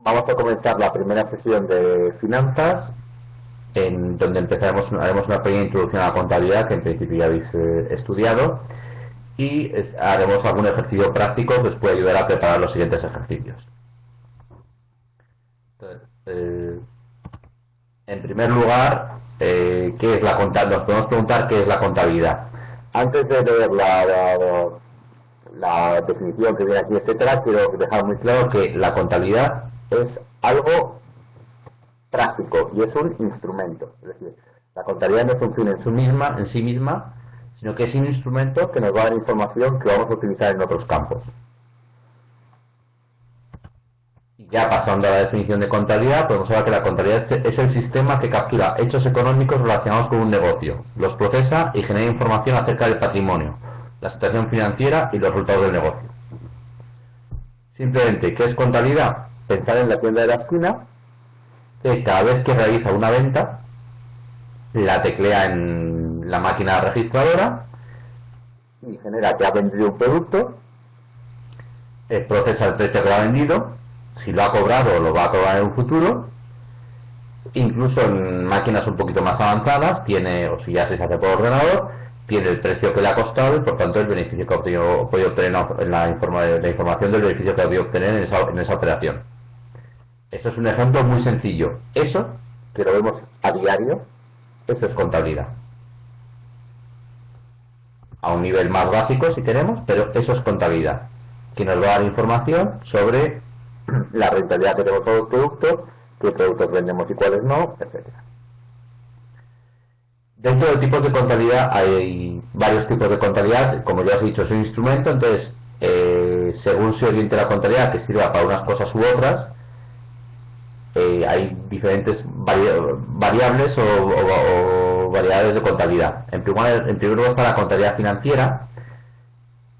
Vamos a comenzar la primera sesión de finanzas, en donde haremos una pequeña introducción a la contabilidad que en principio ya habéis estudiado, y haremos algún ejercicio práctico que os puede ayudar a preparar los siguientes ejercicios. Entonces, en primer lugar, ¿qué es la contabilidad? Nos podemos preguntar qué es la contabilidad. Antes de leer la definición que viene aquí, etcétera, quiero dejar muy claro que la contabilidad es algo práctico y es un instrumento. Es decir, la contabilidad no es un fin en sí misma, sino que es un instrumento que nos va a dar información que vamos a utilizar en otros campos. Y ya pasando a la definición de contabilidad, podemos hablar que la contabilidad es el sistema que captura hechos económicos relacionados con un negocio, los procesa y genera información acerca del patrimonio, la situación financiera y los resultados del negocio. Simplemente, ¿qué es contabilidad? Pensar en la tienda de la esquina, que cada vez que realiza una venta, la teclea en la máquina registradora y genera que ha vendido un producto, procesa el precio que lo ha vendido, si lo ha cobrado o lo va a cobrar en un futuro, incluso en máquinas un poquito más avanzadas, tiene, o si ya se hace por ordenador, tiene el precio que le ha costado y por tanto el beneficio que ha podido obtener en la información del beneficio que ha podido obtener en esa operación. Eso es un ejemplo muy sencillo. Eso, que lo vemos a diario, eso es contabilidad. A un nivel más básico si queremos, pero eso es contabilidad, que nos va a dar información sobre la rentabilidad que tenemos por los productos, qué productos vendemos y cuáles no, etcétera. Dentro de tipos de contabilidad hay varios tipos de contabilidad, como ya os he dicho, es un instrumento, entonces según se oriente la contabilidad que sirva para unas cosas u otras, hay diferentes variables o variedades de contabilidad. En primer lugar está la contabilidad financiera,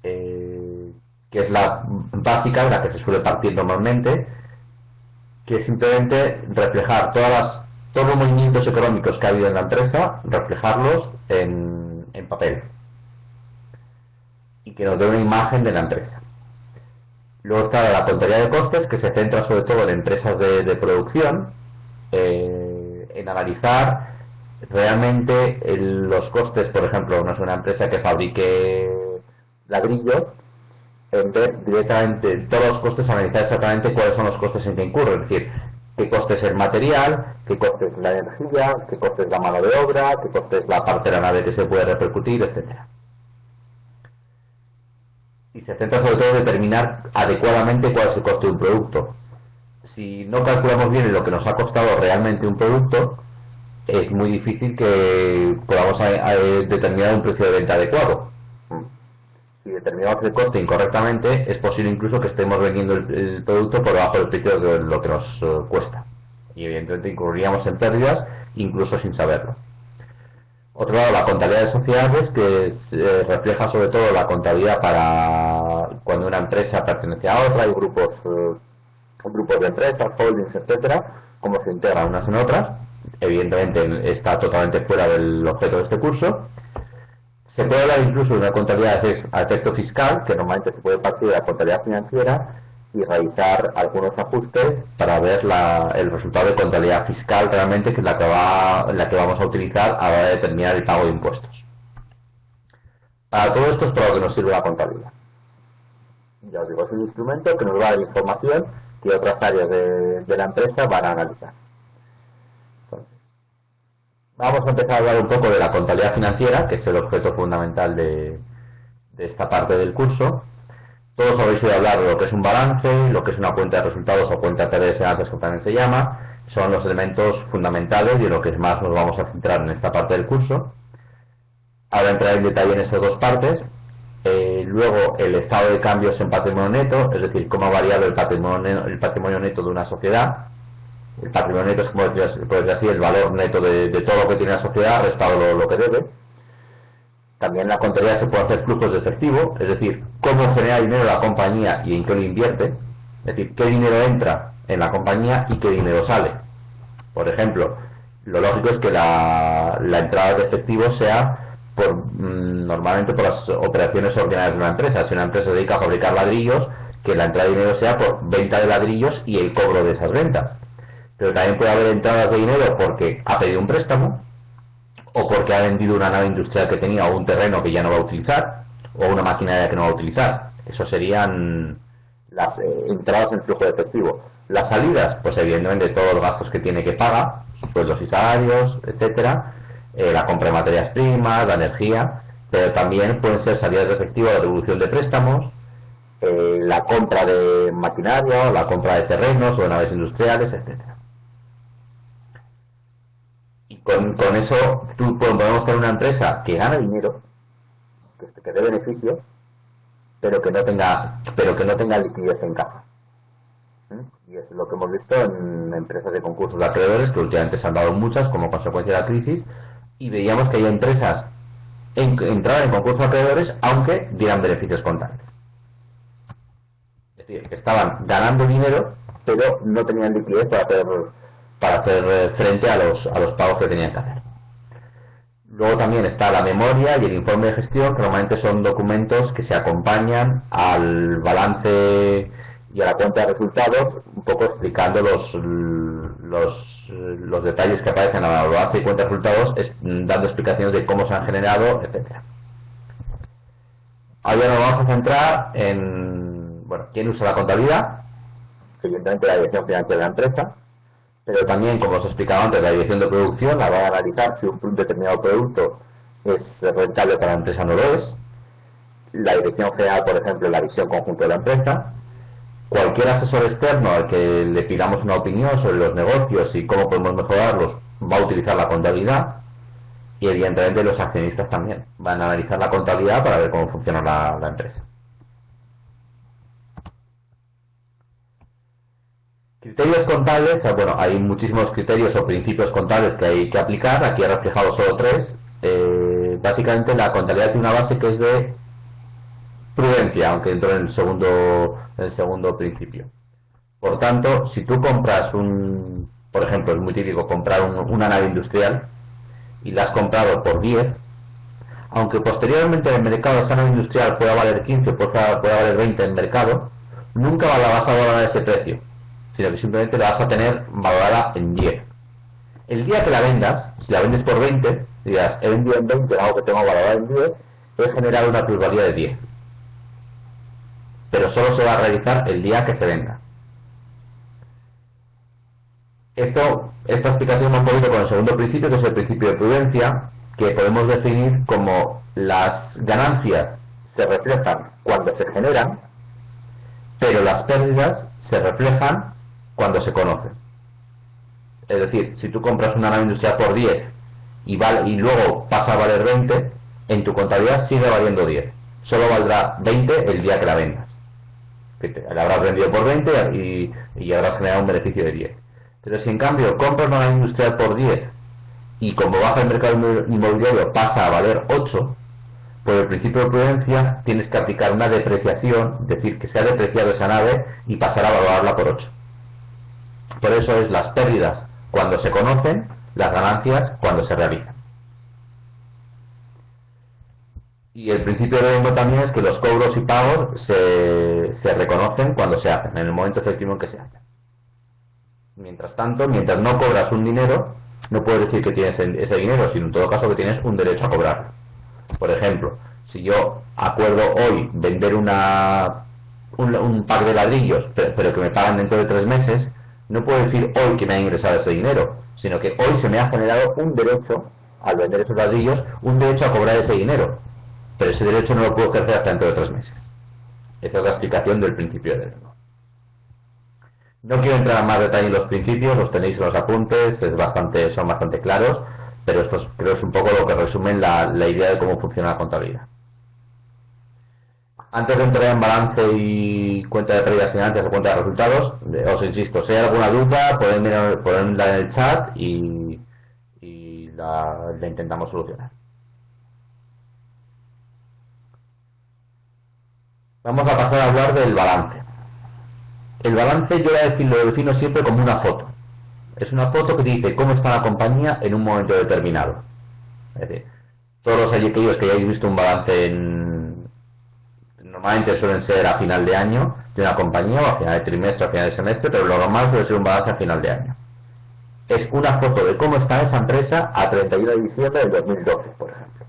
que es la básica, la que se suele partir normalmente, que es simplemente reflejar todos los movimientos económicos que ha habido en la empresa, reflejarlos en papel y que nos dé una imagen de la empresa. Luego está la contabilidad de costes, que se centra sobre todo en empresas de producción, en analizar realmente los costes. Por ejemplo, no es una empresa que fabrique ladrillos, en ver directamente todos los costes, analizar exactamente cuáles son los costes en que incurren, es decir, qué coste es el material, qué coste es la energía, qué coste es la mano de obra, qué coste es la parte de la nave que se puede repercutir, etcétera. Y se centra sobre todo en determinar adecuadamente cuál es el coste de un producto. Si no calculamos bien lo que nos ha costado realmente un producto, es muy difícil que podamos determinar un precio de venta adecuado. Si determinamos el coste incorrectamente, es posible incluso que estemos vendiendo el producto por debajo del precio de lo que nos cuesta. Y evidentemente incurriríamos en pérdidas, incluso sin saberlo. Otro lado, la contabilidad de sociedades, que refleja sobre todo la contabilidad para cuando una empresa pertenece a otra, hay grupos de empresas, holdings, etcétera, cómo se integran unas en otras. Evidentemente está totalmente fuera del objeto de este curso. Se puede hablar incluso de una contabilidad a efecto fiscal, que normalmente se puede partir de la contabilidad financiera y realizar algunos ajustes para ver el resultado de contabilidad fiscal realmente, que es la que vamos a utilizar a la hora de determinar el pago de impuestos. Para todo esto es para lo que nos sirve la contabilidad. Ya os digo, es un instrumento que nos va a dar información que otras áreas de la empresa van a analizar. Entonces, vamos a empezar a hablar un poco de la contabilidad financiera, que es el objeto fundamental de esta parte del curso. Todos habéis oído hablar de lo que es un balance, lo que es una cuenta de resultados o cuenta de deseantes, que también se llama. Son los elementos fundamentales y en lo que más nos vamos a centrar en esta parte del curso. Ahora entraré en detalle en esas dos partes. Luego el estado de cambios en patrimonio neto, es decir, cómo ha variado el patrimonio neto de una sociedad. El patrimonio neto es, como decir así, el valor neto de todo lo que tiene la sociedad, restado lo que debe. También en la contabilidad se pueden hacer flujos de efectivo, es decir, cómo genera dinero la compañía y en qué lo invierte. Es decir, qué dinero entra en la compañía y qué dinero sale. Por ejemplo, lo lógico es que la entrada de efectivo sea normalmente por las operaciones ordinarias de una empresa. Si una empresa se dedica a fabricar ladrillos, que la entrada de dinero sea por venta de ladrillos y el cobro de esas ventas. Pero también puede haber entradas de dinero porque ha pedido un préstamo, o porque ha vendido una nave industrial que tenía, o un terreno que ya no va a utilizar, o una maquinaria que no va a utilizar. Eso serían las entradas en flujo de efectivo. Las salidas, pues evidentemente todos los gastos que tiene que pagar, sueldos y salarios, etcétera, la compra de materias primas, la energía, pero también pueden ser salidas de efectivo de devolución de préstamos, la compra de maquinaria, o la compra de terrenos o de naves industriales, etcétera. Y con eso tú podemos tener una empresa que gana dinero, que dé beneficio, pero que no tenga liquidez en caja. Y es lo que hemos visto en empresas de concursos de acreedores, que últimamente se han dado muchas como consecuencia de la crisis, y veíamos que hay empresas entraban en concursos de acreedores aunque dieran beneficios contables. Es decir, que estaban ganando dinero, pero no tenían liquidez para hacer frente a los pagos que tenían que hacer. Luego también está la memoria y el informe de gestión, que normalmente son documentos que se acompañan al balance y a la cuenta de resultados, un poco explicando los detalles que aparecen a la balance y cuenta de resultados, dando explicaciones de cómo se han generado, etcétera. Ahora nos vamos a centrar en, bueno, quién usa la contabilidad, evidentemente la dirección financiera de la empresa, pero también, como os he explicado antes, la dirección de producción, la va a analizar si un determinado producto es rentable para la empresa o no lo es. La dirección general, por ejemplo, la visión conjunta de la empresa. Cualquier asesor externo al que le pidamos una opinión sobre los negocios y cómo podemos mejorarlos va a utilizar la contabilidad. Y evidentemente los accionistas también van a analizar la contabilidad para ver cómo funciona la empresa. Criterios contables, bueno, hay muchísimos criterios o principios contables que hay que aplicar. Aquí he reflejado solo 3. Básicamente la contabilidad tiene una base que es de prudencia, aunque dentro del segundo principio. Por tanto, si tú compras por ejemplo, es muy típico comprar una nave industrial y la has comprado por 10, aunque posteriormente en el mercado esa nave industrial pueda valer 15, pueda valer 20 en el mercado, nunca la vas a valorar a ese precio, sino que simplemente la vas a tener valorada en 10. El día que la vendas, si la vendes por 20, dirás, he vendido en 20 algo que tengo valorado en 10, he generado una plusvalía de 10. Pero solo se va a realizar el día que se venda. Esta explicación va un poquito con el segundo principio, que es el principio de prudencia, que podemos definir como las ganancias se reflejan cuando se generan, pero las pérdidas se reflejan cuando se conocen. Es decir, si tú compras una nave industrial por 10 y luego pasa a valer 20, en tu contabilidad sigue valiendo 10. Solo valdrá 20 el día que la vendas. La habrás vendido por 20 y habrás generado un beneficio de 10. Pero si en cambio compras una nave industrial por 10 y como baja el mercado inmobiliario pasa a valer 8, por el principio de prudencia tienes que aplicar una depreciación, es decir, que se ha depreciado esa nave y pasar a valorarla por 8. Por eso es las pérdidas cuando se conocen, las ganancias cuando se realizan. Y el principio de Lengo también es que los cobros y pagos se reconocen cuando se hacen, en el momento efectivo en que se hacen. Mientras tanto, mientras no cobras un dinero, no puedes decir que tienes ese dinero, sino en todo caso que tienes un derecho a cobrarlo. Por ejemplo, si yo acuerdo hoy vender un pack de ladrillos, pero que me pagan dentro de 3 meses, no puedo decir hoy que me ha ingresado ese dinero, sino que hoy se me ha generado un derecho, al vender esos ladrillos, un derecho a cobrar ese dinero. Pero ese derecho no lo puedo ejercer hasta dentro de 3 meses. Esa es la explicación del principio de Lengo. No quiero entrar en más detalle en los principios, los tenéis en los apuntes, son bastante claros, pero esto creo es un poco lo que resumen la idea de cómo funciona la contabilidad. Antes de entrar en balance y cuenta de pérdidas y ganancias o cuenta de resultados, os insisto, si hay alguna duda, ponerla en el chat y la intentamos solucionar. Vamos a pasar a hablar del balance. El balance yo lo defino siempre como una foto. Es una foto que dice cómo está la compañía en un momento determinado. Es decir, todos aquellos que hayáis visto un balance Normalmente suelen ser a final de año de una compañía, o a final de trimestre, o a final de semestre, pero lo normal suele ser un balance a final de año. Es una foto de cómo está esa empresa a 31 de diciembre del 2012, por ejemplo.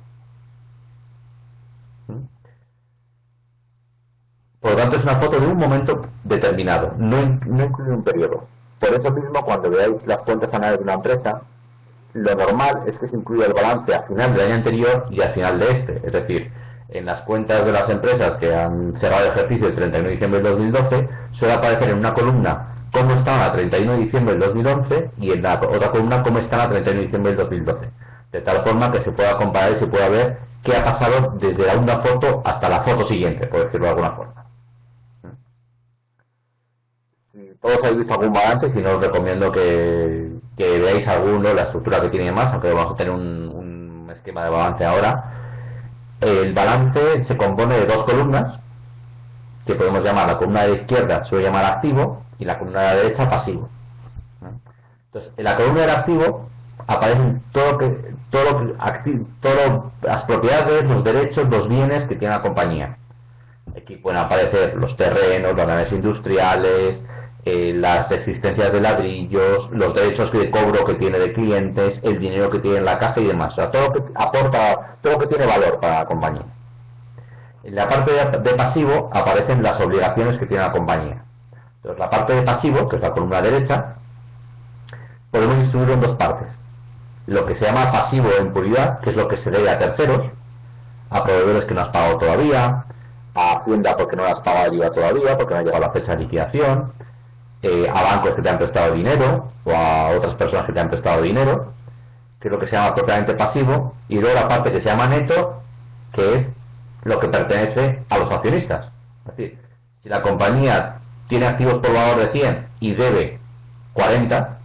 Por lo tanto, es una foto de un momento determinado, no incluye un periodo. Por eso mismo, cuando veáis las cuentas anuales de una empresa, lo normal es que se incluya el balance a final del año anterior y al final de este. Es decir, en las cuentas de las empresas que han cerrado el ejercicio el 31 de diciembre del 2012, suele aparecer en una columna cómo estaban a 31 de diciembre del 2011 y en la otra columna cómo están a 31 de diciembre del 2012. De tal forma que se pueda comparar y se pueda ver qué ha pasado desde la una foto hasta la foto siguiente, por decirlo de alguna forma. Si todos habéis visto algún balance, si no os recomiendo que veáis alguno, la estructura que tiene más, aunque vamos a tener un esquema de balance ahora. El balance se compone de dos columnas, que podemos llamar la columna de la izquierda, suele llamar activo, y la columna de la derecha pasivo. Entonces, en la columna del activo aparecen todas las propiedades, los derechos, los bienes que tiene la compañía. Aquí pueden aparecer los terrenos, las naves industriales, las existencias de ladrillos, los derechos de cobro que tiene de clientes, el dinero que tiene en la caja y demás. O sea, todo lo que aporta, todo lo que tiene valor para la compañía. En la parte de pasivo aparecen las obligaciones que tiene la compañía. Entonces, la parte de pasivo, que es la columna derecha, podemos distribuirlo en dos partes. Lo que se llama pasivo en puridad, que es lo que se debe a terceros, a proveedores que no has pagado todavía, a Hacienda porque no le has pagado el IVA todavía, porque no ha llegado la fecha de liquidación, a bancos que te han prestado dinero, o a otras personas que te han prestado dinero, que es lo que se llama propiamente pasivo, y luego la parte que se llama neto, que es lo que pertenece a los accionistas. Es decir, si la compañía tiene activos por valor de 100 y debe 40,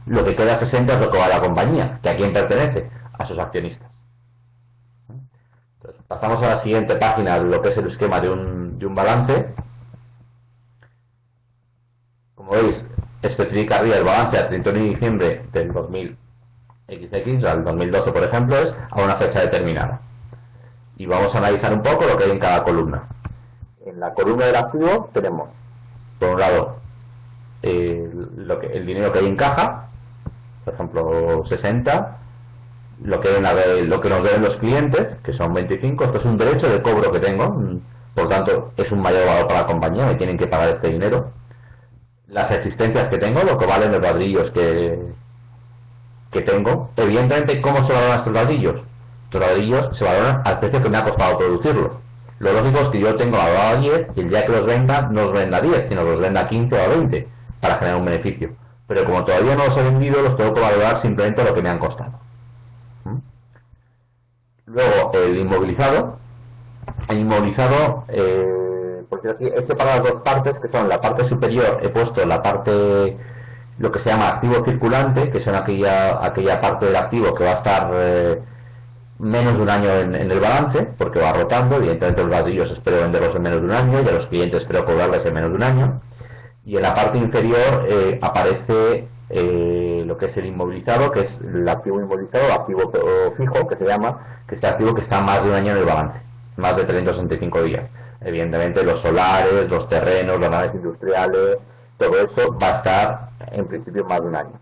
lo que queda 60 es lo que va a la compañía, que a quién pertenece, a sus accionistas. Entonces, pasamos a la siguiente página de lo que es el esquema de un balance. Como veis, especifica arriba el balance a 31 de diciembre del 2000XX, al 2012 por ejemplo, es a una fecha determinada. Y vamos a analizar un poco lo que hay en cada columna. En la columna del activo tenemos, por un lado, el dinero que hay en caja, por ejemplo 60, lo que nos deben los clientes, que son 25, esto es un derecho de cobro que tengo, por tanto es un mayor valor para la compañía, me tienen que pagar este dinero. Las existencias que tengo, lo que valen los ladrillos que tengo. Evidentemente, ¿cómo se valoran estos ladrillos? Estos ladrillos se valoran al precio que me ha costado producirlos. Lo lógico es que yo tengo valorado a 10 y el día que los venda no los venda a 10, sino los venda a 15 o a 20 para generar un beneficio. Pero como todavía no los he vendido, los tengo que valorar simplemente lo que me han costado. Luego, el inmovilizado. El inmovilizado, porque así, para las dos partes, que son la parte superior, he puesto la parte, lo que se llama activo circulante, que son aquella parte del activo que va a estar menos de un año en el balance, porque va rotando. Evidentemente los ladrillos espero venderlos en menos de un año y a los clientes espero cobrarles en menos de un año. Y en la parte inferior aparece lo que es el inmovilizado, que es el activo inmovilizado, activo fijo, que se llama, que es el activo que está más de un año en el balance, más de 365 días. Evidentemente los solares, los terrenos, las naves industriales, todo eso va a estar en principio más de un año.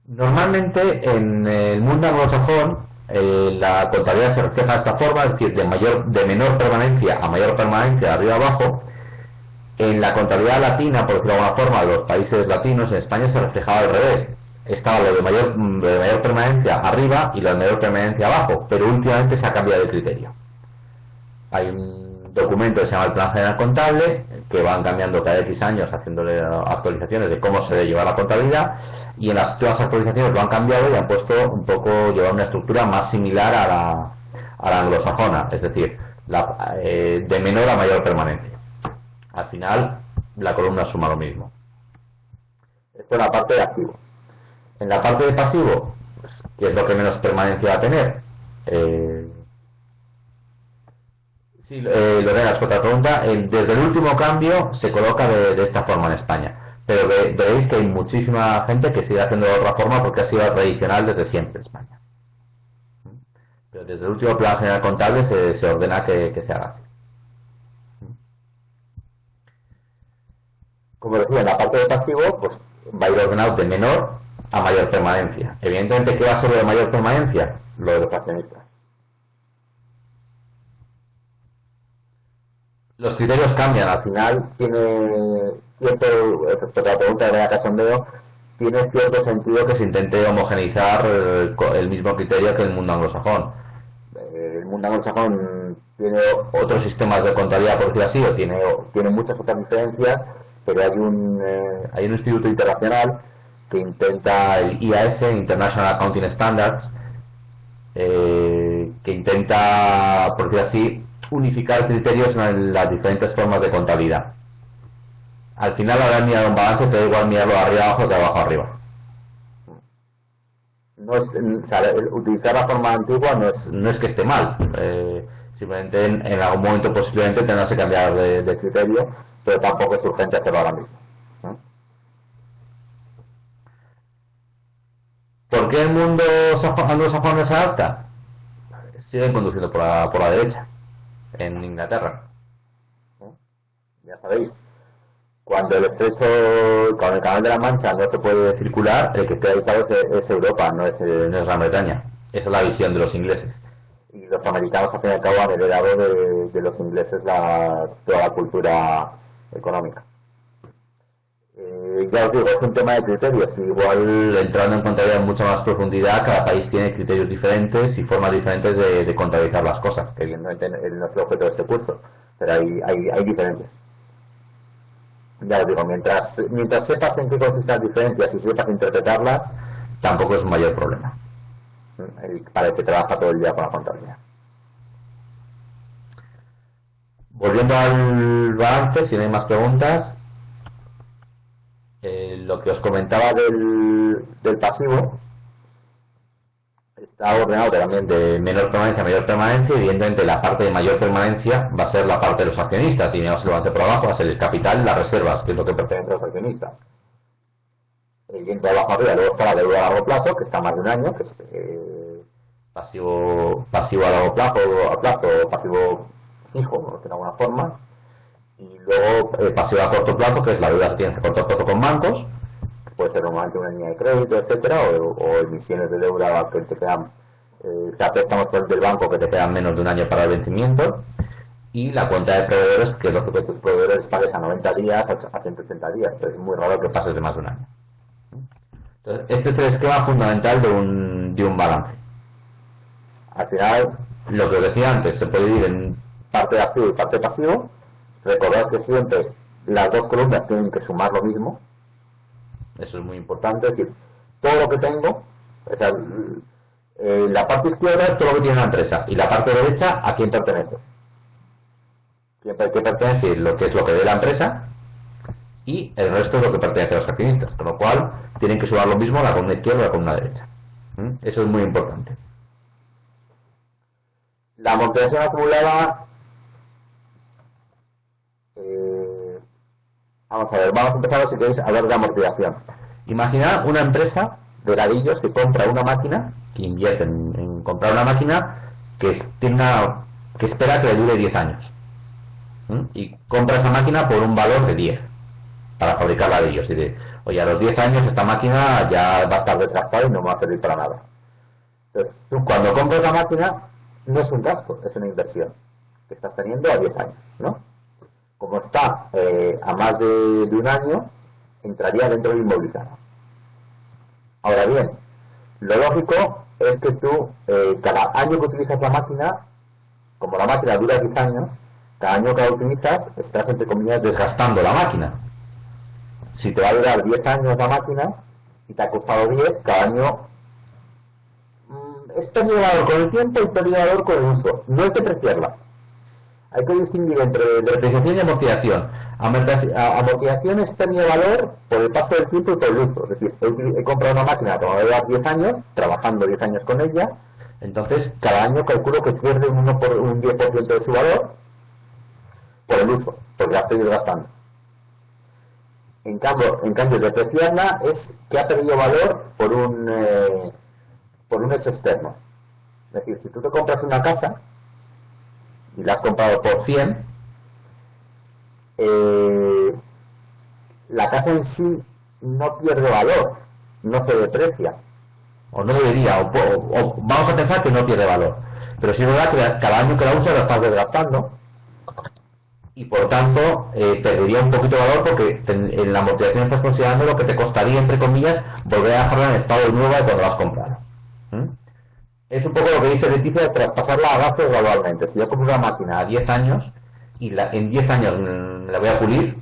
Normalmente en el mundo anglosajón la contabilidad se refleja de esta forma, es decir, de menor permanencia a mayor permanencia, de arriba a abajo. En la contabilidad latina, por decirlo de alguna forma, de los países latinos, en España se reflejaba al revés. Estaba lo de mayor permanencia arriba y lo de mayor permanencia abajo, pero últimamente se ha cambiado de criterio. Hay un documento que se llama el Plan General Contable, que van cambiando cada X años, haciéndole actualizaciones de cómo se debe llevar la contabilidad, y en las últimas actualizaciones lo han cambiado y han puesto un poco, llevar una estructura más similar a la anglosajona, es decir, de menor a mayor permanencia. Al final, la columna suma lo mismo. Esto es la parte de activo. En la parte de pasivo, pues, ¿qué es lo que menos permanencia va a tener? Lorena, es otra pregunta. Desde el último cambio se coloca de esta forma en España. Pero veréis que hay muchísima gente que sigue haciendo de otra forma porque ha sido tradicional desde siempre en España. Pero Desde el último plan general contable se ordena que se haga así. Como decía, en la parte de pasivo, pues va a ir ordenado de menor a mayor permanencia. Evidentemente, ¿qué va a ser lo de mayor permanencia? Lo de los accionistas. Los criterios cambian, al final tiene cierto, respecto a la pregunta de la cachondeo, tiene cierto sentido que se intente homogeneizar el mismo criterio que el mundo anglosajón. El mundo anglosajón tiene otros sistemas de contabilidad, por decirlo así, o tiene muchas otras diferencias, pero hay un instituto internacional que intenta, el IAS, International Accounting Standards, que intenta, por decirlo así, unificar criterios en las diferentes formas de contabilidad. Al final, ahora mirar un balance, te da igual mirarlo arriba abajo que abajo arriba. No es, o sea, utilizar la forma antigua no es que esté mal. Simplemente en algún momento posiblemente tendrás que cambiar de criterio, pero tampoco es urgente hacerlo ahora mismo. ¿Por qué el mundo anglosajón no se adapta? Siguen conduciendo por la derecha en Inglaterra. Ya sabéis, cuando el canal de la Mancha no se puede circular, el que queda habitado es Europa, no es Gran Bretaña. Esa es la visión de los ingleses. Y los americanos, al fin y al cabo, han heredado de los ingleses toda la cultura económica. Ya os digo, es un tema de criterios. Igual, entrando en contabilidad en mucha más profundidad, cada país tiene criterios diferentes y formas diferentes de contabilizar las cosas, que evidentemente no es el objeto de este curso, pero hay diferencias. Ya os digo, mientras sepas en qué consisten las diferencias y sepas interpretarlas, tampoco es un mayor problema para el que trabaja todo el día con la contabilidad. Volviendo al balance, si no hay más preguntas, lo que os comentaba del pasivo está ordenado también de menor permanencia a mayor permanencia, y evidentemente la parte de mayor permanencia va a ser la parte de los accionistas, y no se lo hace por abajo, va a ser el capital y las reservas, que es lo que pertenece a los accionistas. Yendo abajo arriba, luego está la deuda a largo plazo, que está más de un año, que es pasivo a largo plazo, pasivo fijo, de alguna forma. Y luego pasivo a corto plazo, que es la deuda que tienes a corto plazo con bancos, que puede ser normalmente una línea de crédito, etcétera, o emisiones de deuda que te quedan, o sea, préstamos del banco que te quedan menos de un año para el vencimiento, y la cuenta de proveedores, que es lo que tus proveedores pagues a 90 días, a 180 días, pero es muy raro que pases de más de un año. Entonces, este es el esquema fundamental de un balance. Al final, lo que os decía antes, se puede dividir en parte de activo y parte pasivo. Recordad que siempre las dos columnas tienen que sumar lo mismo. Eso es muy importante. Es decir, todo lo que tengo, o sea, la parte izquierda es todo lo que tiene la empresa, y la parte derecha, ¿a quién pertenece? ¿Qué pertenece? Lo que es lo que dé la empresa, y el resto es lo que pertenece a los accionistas. Con lo cual, tienen que sumar lo mismo la columna izquierda y la columna derecha. Eso es muy importante. La amortización acumulada. Vamos a empezar, si queréis, a hablar de amortización. Imaginad una empresa de ladrillos que compra una máquina, que invierte en comprar una máquina que espera que le dure 10 años. Y compra esa máquina por un valor de 10 para fabricar ladrillos. Y dice, oye, a los 10 años esta máquina ya va a estar desgastada y no va a servir para nada. Entonces, tú cuando compras la máquina, no es un gasto, es una inversión que estás teniendo a 10 años, ¿no? Como está a más de un año, entraría dentro del inmovilizado. Ahora bien, lo lógico es que tú, cada año que utilizas la máquina, como la máquina dura 10 años, cada año que la utilizas, estás, entre comillas, desgastando la máquina. Si te va a durar 10 años la máquina y te ha costado 10, cada año es pérdida de valor con el tiempo y pérdida de valor con el uso. No es depreciarla. Hay que distinguir entre depreciación y amortización. Amortización es pérdida de valor por el paso del tiempo y por el uso. Es decir, he comprado una máquina que me va a durar 10 años, trabajando 10 años con ella, entonces cada año calculo que pierde un 10% de su valor por el uso, porque la estoy desgastando. En cambio, depreciarla es que ha perdido valor por un hecho externo. Es decir, si tú te compras una casa y la has comprado por 100, la casa en sí no pierde valor, no se deprecia, o no debería, o vamos a pensar que no pierde valor, pero sí es verdad que cada año que la usas la estás desgastando y por tanto perdería un poquito de valor porque en la amortización estás considerando lo que te costaría, entre comillas, volver a dejarla en estado nuevo de cuando la has comprado. Es un poco lo que dice Leticia de traspasarla a gastos gradualmente. Si yo compro una máquina a 10 años y en 10 años la voy a pulir,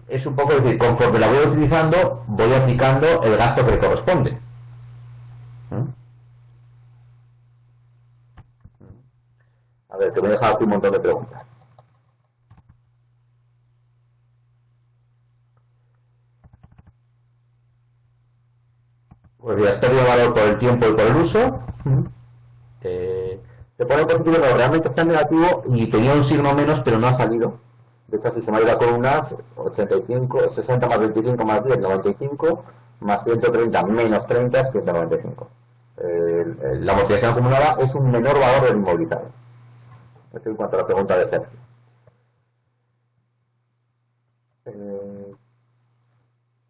es un poco decir, conforme la voy utilizando, voy aplicando el gasto que le corresponde. A ver, te voy a dejar aquí un montón de preguntas. Pues ya has perdido valor por el tiempo y por el uso. Se pone positivo, pero realmente está en negativo y tenía un signo menos, pero no ha salido. De hecho, si se me ha ido a columnas, 85, 60 más 25 más 10, 95, más 130 menos 30 es 195. La amortización acumulada es un menor valor del inmovilizado. Eso en cuanto a la pregunta de Sergio.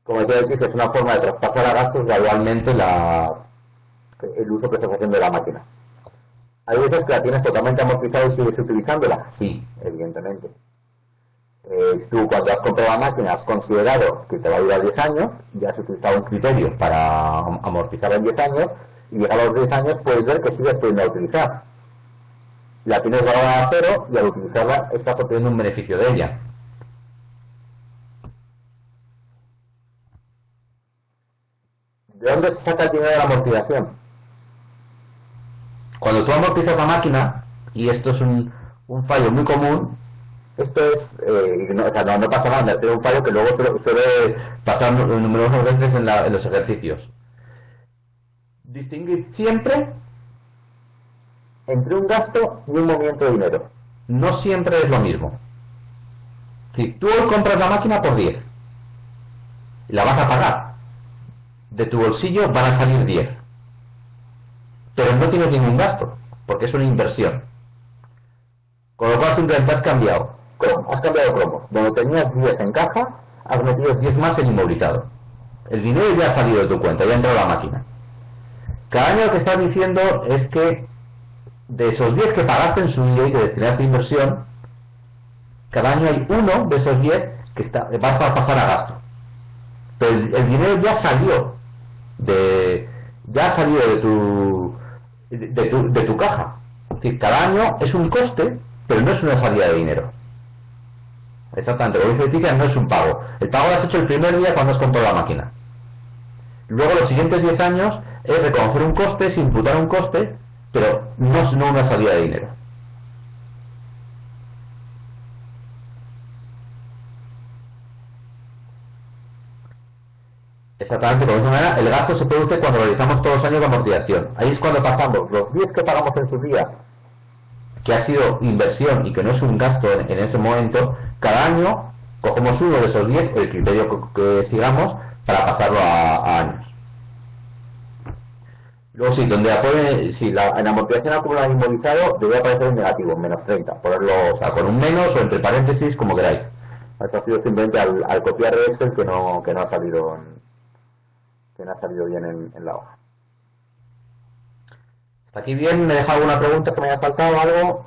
Como decía Leticia, es una forma de traspasar a gastos gradualmente el uso que estás haciendo de la máquina. ¿Hay veces que la tienes totalmente amortizada y sigues utilizándola? Sí, evidentemente. Tú cuando has comprado la máquina has considerado que te va a durar 10 años, ya has utilizado un criterio para amortizarla en 10 años y llegado a los 10 años puedes ver que sigues pudiendo utilizar. La tienes valorada a cero y al utilizarla estás obteniendo un beneficio de ella. ¿De dónde se saca el dinero de la amortización? Cuando tú amortizas la máquina, y esto es un fallo muy común, esto es, no pasa nada, es un fallo que luego suele pasar numerosas veces en los ejercicios. Distinguir siempre entre un gasto y un movimiento de dinero. No siempre es lo mismo. Si tú hoy compras la máquina por 10 y la vas a pagar, de tu bolsillo van a salir 10. Pero no tienes ningún gasto, porque es una inversión. Con lo cual simplemente has cambiado cromos. Donde tenías 10 en caja, has metido 10 más en inmovilizado. El dinero ya ha salido de tu cuenta, ya ha entrado a la máquina. Cada año lo que estás diciendo es que de esos 10 que pagaste en su día y que destinaste a inversión, cada año hay uno de esos 10 que vas a pasar a gasto. Pero el dinero ya salió de tu caja. Es decir, cada año es un coste, pero no es una salida de dinero. Exactamente, lo que dice Leticia, no es un pago. El pago lo has hecho el primer día cuando has comprado la máquina. Luego los siguientes 10 años es reconocer un coste, es imputar un coste, pero no una salida de dinero. Exactamente, por esa manera, el gasto se produce cuando realizamos todos los años de amortización. Ahí es cuando pasamos los 10 que pagamos en su día, que ha sido inversión y que no es un gasto en ese momento, cada año cogemos uno de esos 10, el criterio que sigamos, para pasarlo a años. Luego sí, en la amortización acumulada inmovilizado debe aparecer un negativo, menos 30, ponerlo, o sea, con un menos o entre paréntesis, como queráis. Esto ha sido simplemente al copiar de Excel que no ha salido bien en la hoja. ¿Hasta aquí bien? ¿Me deja alguna pregunta que me haya faltado algo?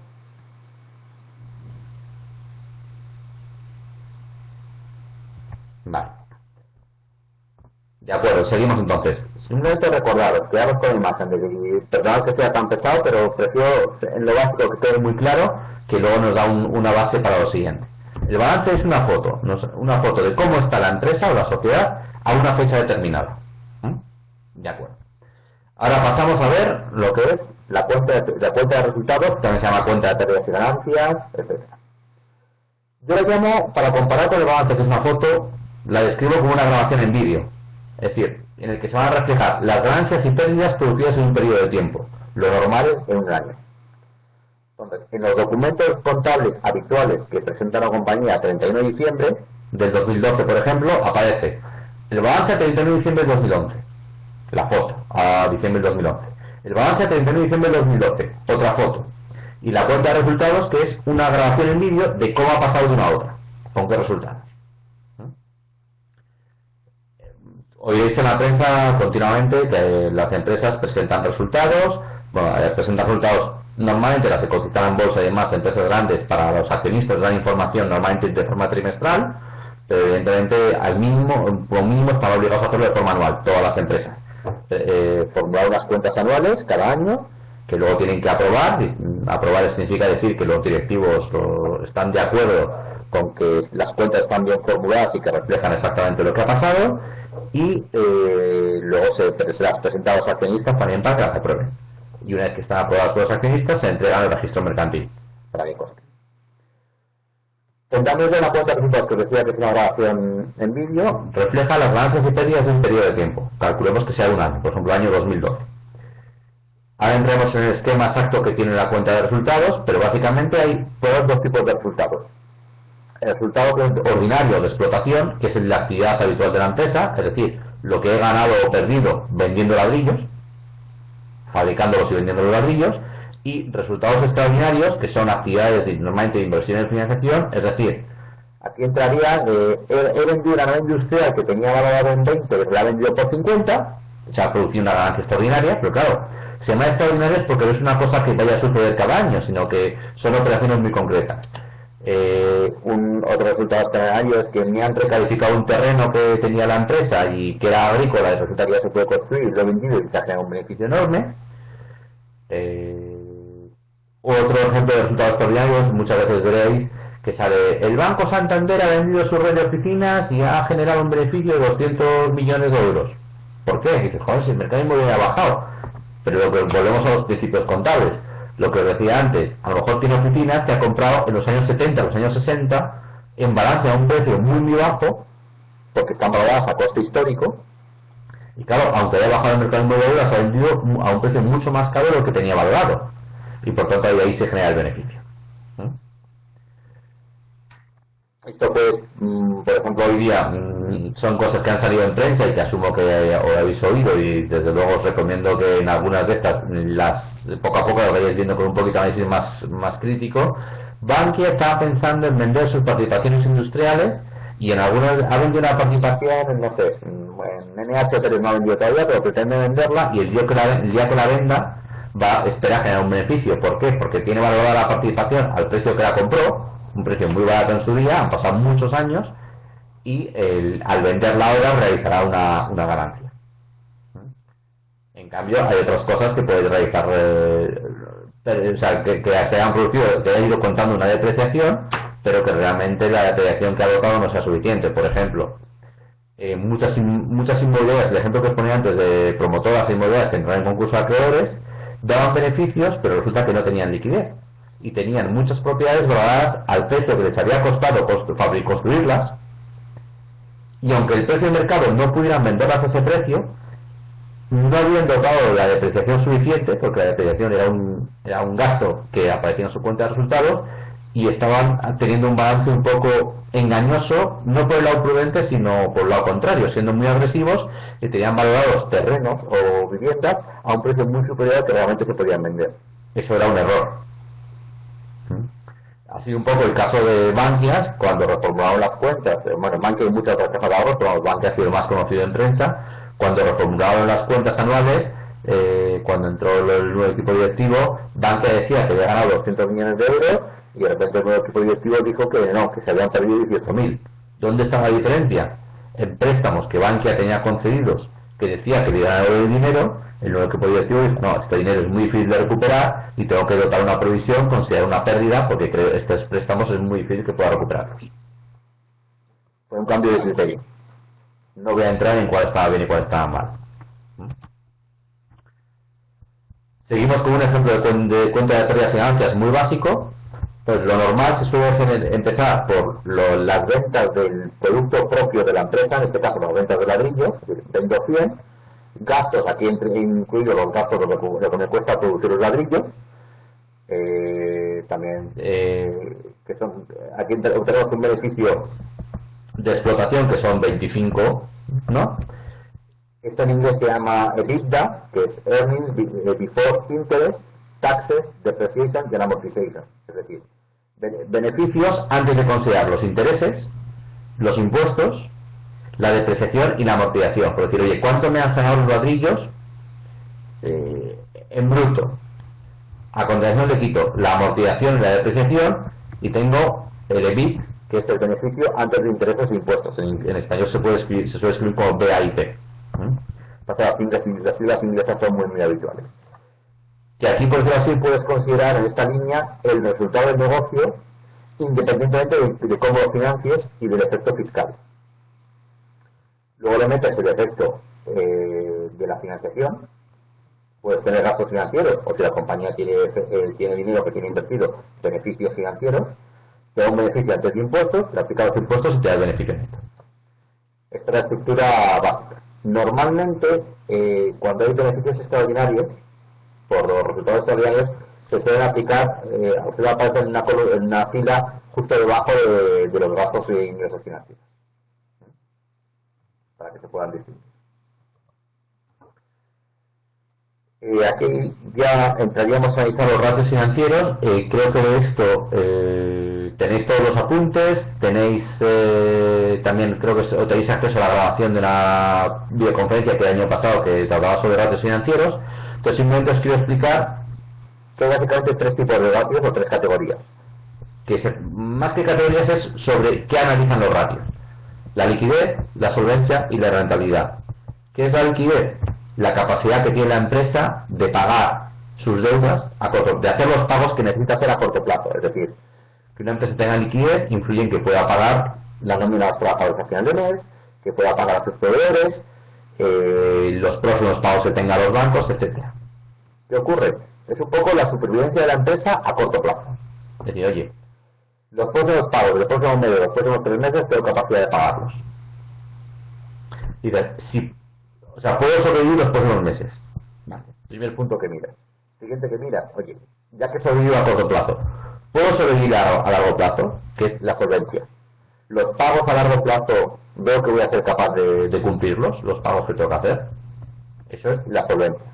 Vale. De acuerdo, seguimos entonces. Simplemente recordaros, quedaros con la imagen de que, perdonad que sea tan pesado, pero prefiero en lo básico que quede muy claro, que luego nos da una base para lo siguiente. El balance es una foto de cómo está la empresa o la sociedad a una fecha determinada. De acuerdo. Ahora pasamos a ver lo que es la cuenta de resultados, también se llama cuenta de pérdidas y ganancias, etc. Yo la llamo, para comparar con el balance, que es una foto, la describo como una grabación en vídeo. Es decir, en el que se van a reflejar las ganancias y pérdidas producidas en un periodo de tiempo, lo normal es en un año. Entonces, en los documentos contables habituales que presenta la compañía a 31 de diciembre del 2012, por ejemplo, aparece el balance a 31 de diciembre del 2011, la foto a diciembre del 2011. El balance a 31 de diciembre de 2012, otra foto. Y la cuenta de resultados, que es una grabación en vídeo de cómo ha pasado de una a otra, con qué resultados. Oiréis en la prensa continuamente que las empresas presentan resultados, presentan resultados normalmente las que cotizan en bolsa y demás, empresas grandes, para los accionistas dan información normalmente de forma trimestral, pero evidentemente al mínimo, como mínimo están obligados a hacerlo de forma anual, todas las empresas. Formular unas cuentas anuales cada año, que luego tienen que aprobar. Aprobar significa decir que los directivos están de acuerdo con que las cuentas están bien formuladas y que reflejan exactamente lo que ha pasado, y luego se las presenta a los accionistas también para que las aprueben. Y una vez que están aprobadas por los accionistas, se entregan al registro mercantil para que conste. Contamos de la cuenta de resultados, que decía que es una grabación en vídeo, refleja las ganancias y pérdidas de un periodo de tiempo. Calculemos que sea un año, por ejemplo, el año 2012. Ahora entremos en el esquema exacto que tiene la cuenta de resultados, pero básicamente hay dos tipos de resultados. El resultado ordinario de explotación, que es la actividad habitual de la empresa, es decir, lo que he ganado o perdido vendiendo ladrillos, fabricándolos y vendiendo los ladrillos, y resultados extraordinarios, que son actividades normalmente de inversión y financiación, es decir, aquí entraría, he vendido una nave industrial que tenía valorado en 20, pero la he vendido por 50, se ha producido una ganancia extraordinaria, pero claro, se llama extraordinarias porque no es una cosa que vaya a suceder cada año, sino que son operaciones muy concretas. Otro resultado extraordinario es que me han recalificado un terreno que tenía la empresa y que era agrícola, y resulta que ya se puede construir, lo he vendido y se ha generado un beneficio enorme. Otro ejemplo de resultados extraordinarios, muchas veces veréis que sale: el Banco Santander ha vendido su red de oficinas y ha generado un beneficio de 200 millones de euros. ¿Por qué? Y dices, joder, si el mercado inmobiliario ha bajado. Pero lo que volvemos a los principios contables. Lo que os decía antes, a lo mejor tiene oficinas que ha comprado en los años 70, los años 60, en balance a un precio muy muy bajo, porque están valoradas a coste histórico, y claro, aunque haya bajado el mercado inmobiliario, las ha vendido a un precio mucho más caro de lo que tenía valorado, y por tanto ahí se genera el beneficio. Esto pues, por ejemplo, hoy día son cosas que han salido en prensa y que asumo que habéis oído, y desde luego os recomiendo que en algunas de estas poco a poco lo vayáis viendo con un poquito de análisis más crítico. Bankia está pensando en vender sus participaciones industriales, y en algunas ha vendido una participación, no sé, en NH3 no ha vendido todavía, pero pretende venderla, y el día que la venda espera generar un beneficio. ¿Por qué? Porque tiene valorada la participación al precio que la compró, un precio muy barato en su día, han pasado muchos años, y al venderla ahora realizará una ganancia. En cambio, hay otras cosas que puede realizar, o sea, que se han producido, que han ido contando una depreciación, pero que realmente la depreciación que ha adoptado no sea suficiente. Por ejemplo, muchas inmobiliarias, el ejemplo que os ponía antes de promotoras e inmobiliarias que entraron en concurso de acreedores, daban beneficios, pero resulta que no tenían liquidez, y tenían muchas propiedades valoradas al precio que les había costado construirlas, y aunque el precio de mercado no pudieran venderlas a ese precio, no habían dotado de la depreciación suficiente, porque la depreciación era un gasto que aparecía en su cuenta de resultados, y estaban teniendo un balance un poco engañoso, no por el lado prudente, sino por el lado contrario, siendo muy agresivos, y tenían valorados terrenos o viviendas a un precio muy superior al que realmente se podían vender. Eso era un error. Ha sido un poco el caso de Bankia cuando reformularon las cuentas. Bueno, Bankia y muchas otras cajas de ahorros, pero Bankia ha sido el más conocido en prensa. Cuando reformularon las cuentas anuales, cuando entró el nuevo equipo directivo, Bankia decía que había ganado 200 millones de euros, y de repente el nuevo equipo directivo dijo que no, que se habían perdido 18.000. ¿Dónde está la diferencia? En préstamos que Bankia tenía concedidos, que decía que había ganado el dinero, el nuevo equipo directivo dijo: no, este dinero es muy difícil de recuperar y tengo que dotar una provisión, considerar una pérdida, porque creo que estos préstamos es muy difícil que pueda recuperarlos. Fue un cambio de criterio. No voy a entrar en cuál estaba bien y cuál estaba mal. Seguimos con un ejemplo de cuenta de pérdidas y ganancias muy básico. Pues lo normal se suele empezar por las ventas del producto propio de la empresa, en este caso las ventas de ladrillos, vendo 100, gastos, aquí incluidos los gastos de lo que me cuesta producir los ladrillos, también, que son, aquí tenemos un beneficio de explotación que son 25, ¿no? Esto en inglés se llama EBITDA, que es Earnings Before Interest, Taxes, Depreciation and Amortization. Es decir, beneficios antes de considerar los intereses, los impuestos, la depreciación y la amortización. Por decir, oye, ¿cuánto me han sacado los ladrillos en bruto? A continuación le quito la amortización y la depreciación y tengo el EBIT, que es el beneficio antes de intereses e impuestos. En español se suele escribir como BIP. Las siglas inglesas son muy habituales. Que aquí, por decirlo así, Puedes considerar en esta línea el resultado del negocio independientemente de cómo lo financies y del efecto fiscal. Luego le metes el efecto de la financiación. Puedes tener gastos financieros, o si la compañía tiene dinero que tiene invertido, beneficios financieros, te da un beneficio antes de impuestos, le aplicas los impuestos y te da el beneficio neto. Esta es la estructura básica. Normalmente, cuando hay beneficios extraordinarios, por los resultados extraordinarios, se suelen aplicar, se va a aparecer en una fila justo debajo de los gastos e ingresos financieros, para que se puedan distinguir. Aquí ya entraríamos a analizar los ratios financieros. Creo que de esto tenéis todos los apuntes, tenéis también, creo que tenéis acceso a la grabación de una videoconferencia que el año pasado que trataba sobre ratios financieros. Entonces simplemente os quiero explicar que hay básicamente tres tipos de ratios o tres categorías. Más que categorías es sobre qué analizan los ratios: la liquidez, la solvencia y la rentabilidad. ¿Qué es la liquidez? La capacidad que tiene la empresa de pagar sus deudas de hacer los pagos que necesita hacer a corto plazo. Es decir, que una empresa tenga liquidez influye en que pueda pagar la nómina de los trabajadores a final de mes, que pueda pagar a sus proveedores, los próximos pagos que tenga los bancos, etcétera. ¿Qué ocurre? Es un poco la supervivencia de la empresa a corto plazo. Es decir, oye, los próximos pagos del próximo mes, de los próximos 3 meses, tengo capacidad de pagarlos. Y puedo sobrevivir los próximos meses. Vale. Primer punto que miras. Siguiente que miras, oye, ya que sobrevivo a corto plazo, ¿puedo sobrevivir a largo plazo? Que es la solvencia. Los pagos a largo plazo, veo que voy a ser capaz de cumplirlos, los pagos que tengo que hacer. Eso es la solvencia.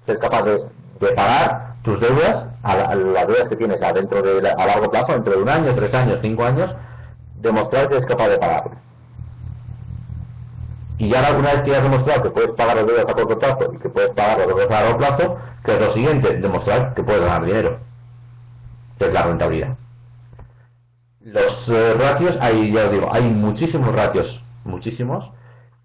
Ser capaz de pagar tus deudas, las deudas que tienes a largo plazo, dentro de 1 año, 3 años, 5 años, demostrar que eres capaz de pagarlas. Y ya una vez que has demostrado que puedes pagar las deudas a corto plazo y que puedes pagar las deudas a largo plazo, que es lo siguiente, demostrar que puedes ganar dinero, que es la rentabilidad. Los ratios, ya os digo, hay muchísimos ratios, muchísimos.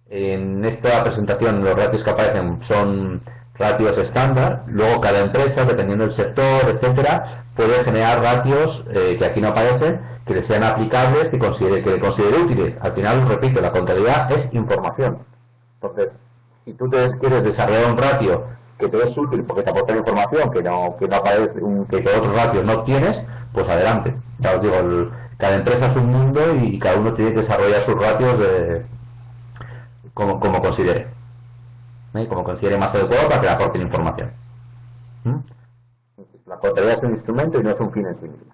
En esta presentación los ratios que aparecen son ratios estándar. Luego cada empresa, dependiendo del sector, etcétera, puede generar ratios que aquí no aparecen, que les sean aplicables, que considere útiles. Al final, repito, la contabilidad es información. Entonces, si tú quieres desarrollar un ratio que te es útil porque te aporta información que no aparece, que otros ratios no tienes, pues adelante. Ya os digo, cada empresa es un mundo y cada uno tiene que desarrollar sus ratios como considere. Como considere más adecuado para que le aporten información. La contabilidad es un instrumento y no es un fin en sí mismo.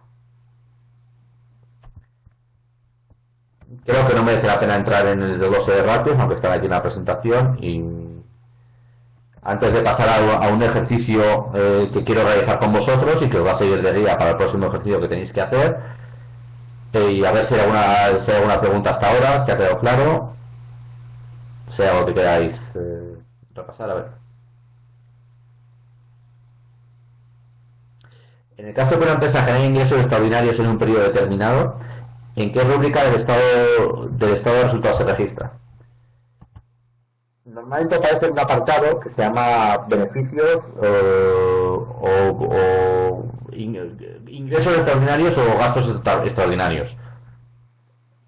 Creo que no merece la pena entrar en el desglose de ratios, aunque están aquí en la presentación. Y antes de pasar a un ejercicio que quiero realizar con vosotros y que os va a seguir de guía para el próximo ejercicio que tenéis que hacer, y a ver si hay alguna pregunta hasta ahora, si ha quedado claro, sea algo que queráis repasar, a ver. En el caso de que una empresa genere ingresos extraordinarios en un periodo determinado, ¿en qué rúbrica del estado de resultados se registra? Normalmente aparece un apartado que se llama beneficios o ingresos extraordinarios o gastos extraordinarios.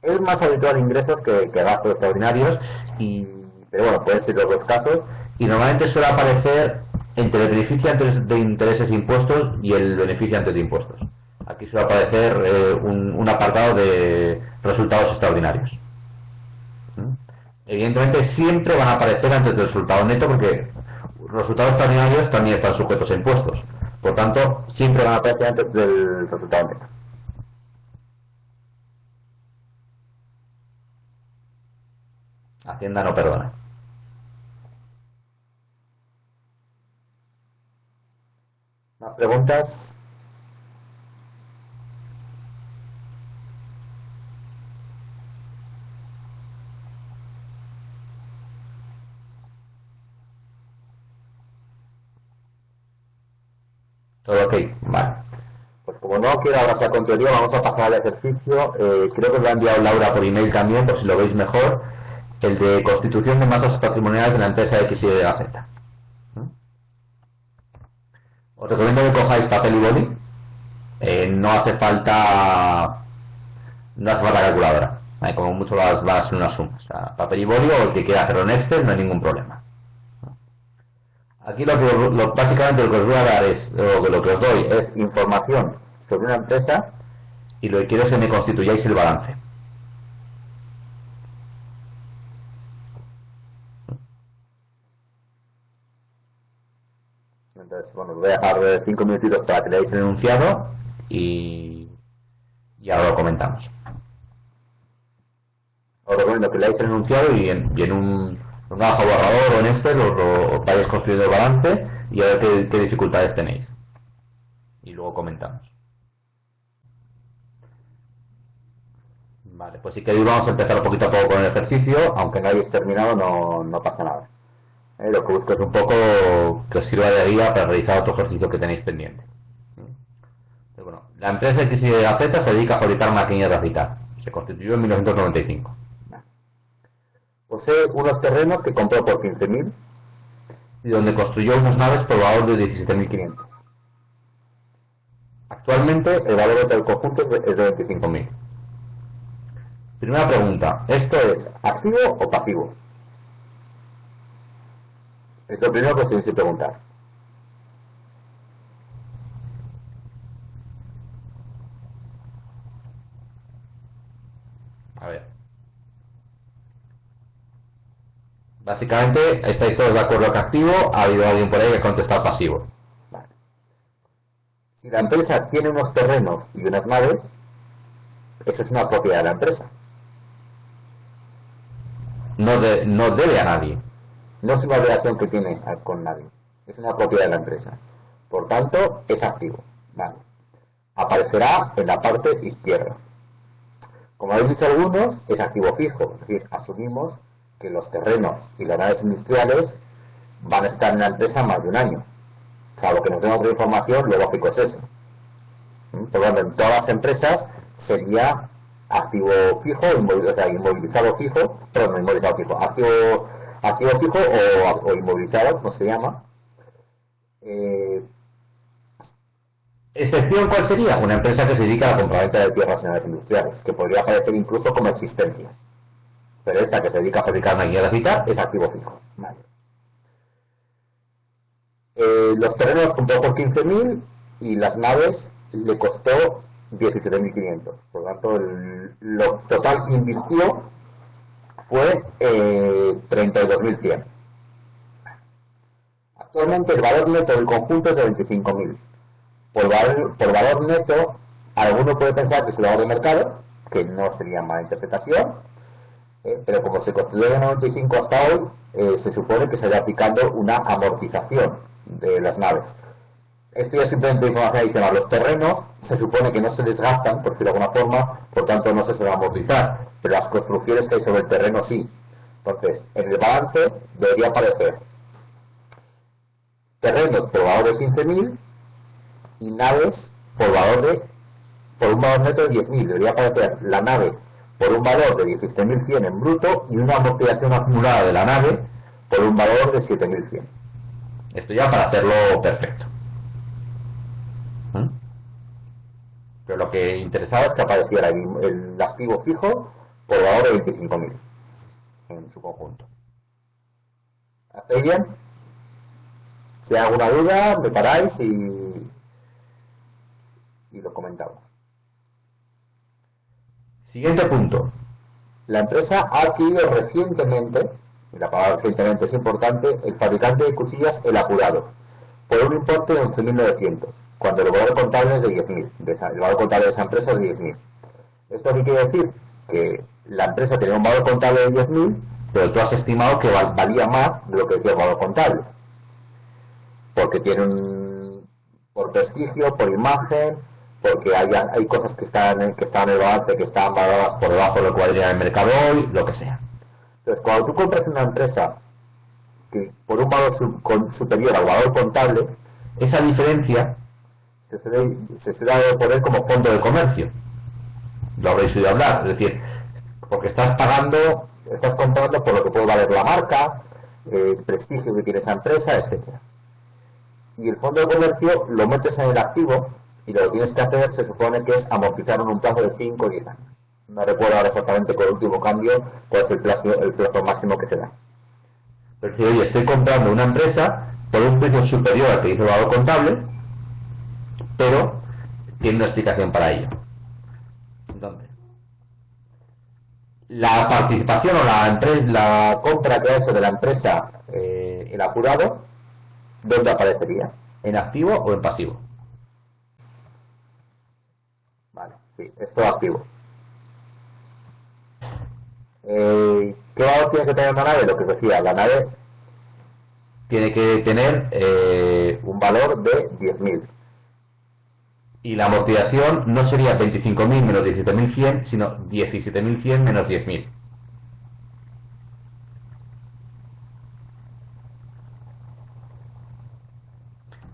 Es más habitual ingresos que gastos extraordinarios, pero bueno, pueden ser los dos casos, y normalmente suele aparecer entre el beneficio antes de intereses e impuestos y el beneficio antes de impuestos. Aquí suele aparecer un apartado de resultados extraordinarios. Evidentemente siempre van a aparecer antes del resultado neto porque los resultados extraordinarios también están sujetos a impuestos. Por tanto, siempre van a aparecer antes del resultado neto. Hacienda no perdona. preguntas? Todo ok, vale. Pues como no quiero abrasar con teoría, vamos a pasar al ejercicio. Creo que lo ha enviado Laura por email también, por si lo veis mejor. El de constitución de masas patrimoniales de la empresa X, Y, Z. Os recomiendo que cojáis papel y boli. No hace falta calculadora. Como mucho van a ser unas sumas. O sea, papel y boli, o el que quiera hacerlo en Excel, no hay ningún problema. Aquí básicamente lo que os voy a dar es, lo que os doy es información sobre una empresa, y lo que quiero es que me constituyáis el balance. Entonces, bueno, os voy a dejar 5 minutitos para que leáis el enunciado y ahora lo comentamos. Os recomiendo que leáis el enunciado y en un hoja borrador o en Excel os vayáis construyendo el balance y a ver qué dificultades tenéis. Y luego comentamos. Vale, pues si queréis vamos a empezar poquito a poco con el ejercicio, aunque no hayáis terminado no pasa nada. Lo que busco es un poco que os sirva de guía para realizar otro ejercicio que tenéis pendiente. Pero bueno, la empresa X, Y, Z se dedica a fabricar maquinillas de afeitar. Se constituyó en 1995. Posee unos terrenos que compró por 15.000 y donde construyó unas naves por valor de 17.500. Actualmente el valor del conjunto es de 25.000. Primera pregunta, ¿esto es activo o pasivo? Es lo primero que os tenéis que preguntar. A ver. Básicamente, estáis todos de acuerdo que activo, ha habido alguien por ahí que ha contestado pasivo. Vale. Si la empresa tiene unos terrenos y unas naves, eso es una propiedad de la empresa. No debe a nadie. No es una obligación que tiene con nadie. Es una propiedad de la empresa. Por tanto, es activo. Vale. Aparecerá en la parte izquierda. Como habéis dicho algunos, es activo fijo. Es decir, asumimos que los terrenos y las naves industriales van a estar en la empresa más de un año. Salvo que no tenga otra información, lo lógico es eso. Por lo tanto, en todas las empresas sería activo fijo, inmovilizado fijo, perdón, no inmovilizado fijo, activo fijo o inmovilizado, como se llama. ¿Excepción cuál sería? Una empresa que se dedica a la compraventa de tierras en áreas industriales, que podría aparecer incluso como existencias. Pero esta que se dedica a fabricar maquinaria de afeitar es activo fijo. Vale. Los terrenos compró por 15.000 y las naves le costó 17.500. Por lo tanto, lo total que invirtió fue 32.100. Actualmente el valor neto del conjunto es de 25.000. Por valor neto, alguno puede pensar que es el valor de mercado, que no sería mala interpretación, pero como se construyó de 95 hasta hoy, se supone que se va aplicando una amortización de las naves. Esto ya es simplemente información adicional. Los terrenos se supone que no se desgastan, por decirlo de alguna forma, por tanto no se suelen amortizar, pero las construcciones que hay sobre el terreno sí. Entonces, en el balance debería aparecer terrenos por valor de 15.000 y naves por un valor neto de 10.000. Debería aparecer la nave por un valor de 17.100 en bruto y una amortización acumulada de la nave por un valor de 7.100. Esto ya para hacerlo perfecto. Pero lo que interesaba es que apareciera el activo fijo por valor de 25.000 en su conjunto. ¿Hacéis bien? Si hay alguna duda, me paráis y lo comentamos. Siguiente punto. La empresa ha adquirido recientemente, y la palabra recientemente es importante, el fabricante de cuchillas El Apurado, por un importe de 11.900, cuando el valor contable es de 10.000. El valor contable de esa empresa es de 10.000. ¿Esto qué quiere decir? Que la empresa tenía un valor contable de 10.000, pero tú has estimado que valía más de lo que decía el valor contable. Porque por prestigio, por imagen, porque hay cosas que están en el balance que están valoradas por debajo de lo que valdría en el mercado hoy, lo que sea. Entonces, cuando tú compras una empresa que por un valor superior al valor contable, esa diferencia se suele poner como fondo de comercio. Lo habréis oído hablar, es decir, porque estás comprando por lo que puede valer la marca, el prestigio que tiene esa empresa, etcétera. Y el fondo de comercio lo metes en el activo y lo que tienes que hacer se supone que es amortizar en un plazo de 5 o 10 años. No recuerdo ahora exactamente con el último cambio cuál es el plazo máximo que se da. Pero si oye, estoy comprando una empresa por un precio superior al que dice el valor contable, pero tiene una explicación para ello. Entonces, la participación o la compra que ha hecho de la empresa el apurado, ¿dónde aparecería? ¿En activo o en pasivo? Vale, sí, es todo activo. ¿Qué valor tiene que tener la nave? Lo que os decía, la nave tiene que tener un valor de 10.000. Y la amortización no sería 25.000 menos 17.100, sino 17.100 menos 10.000.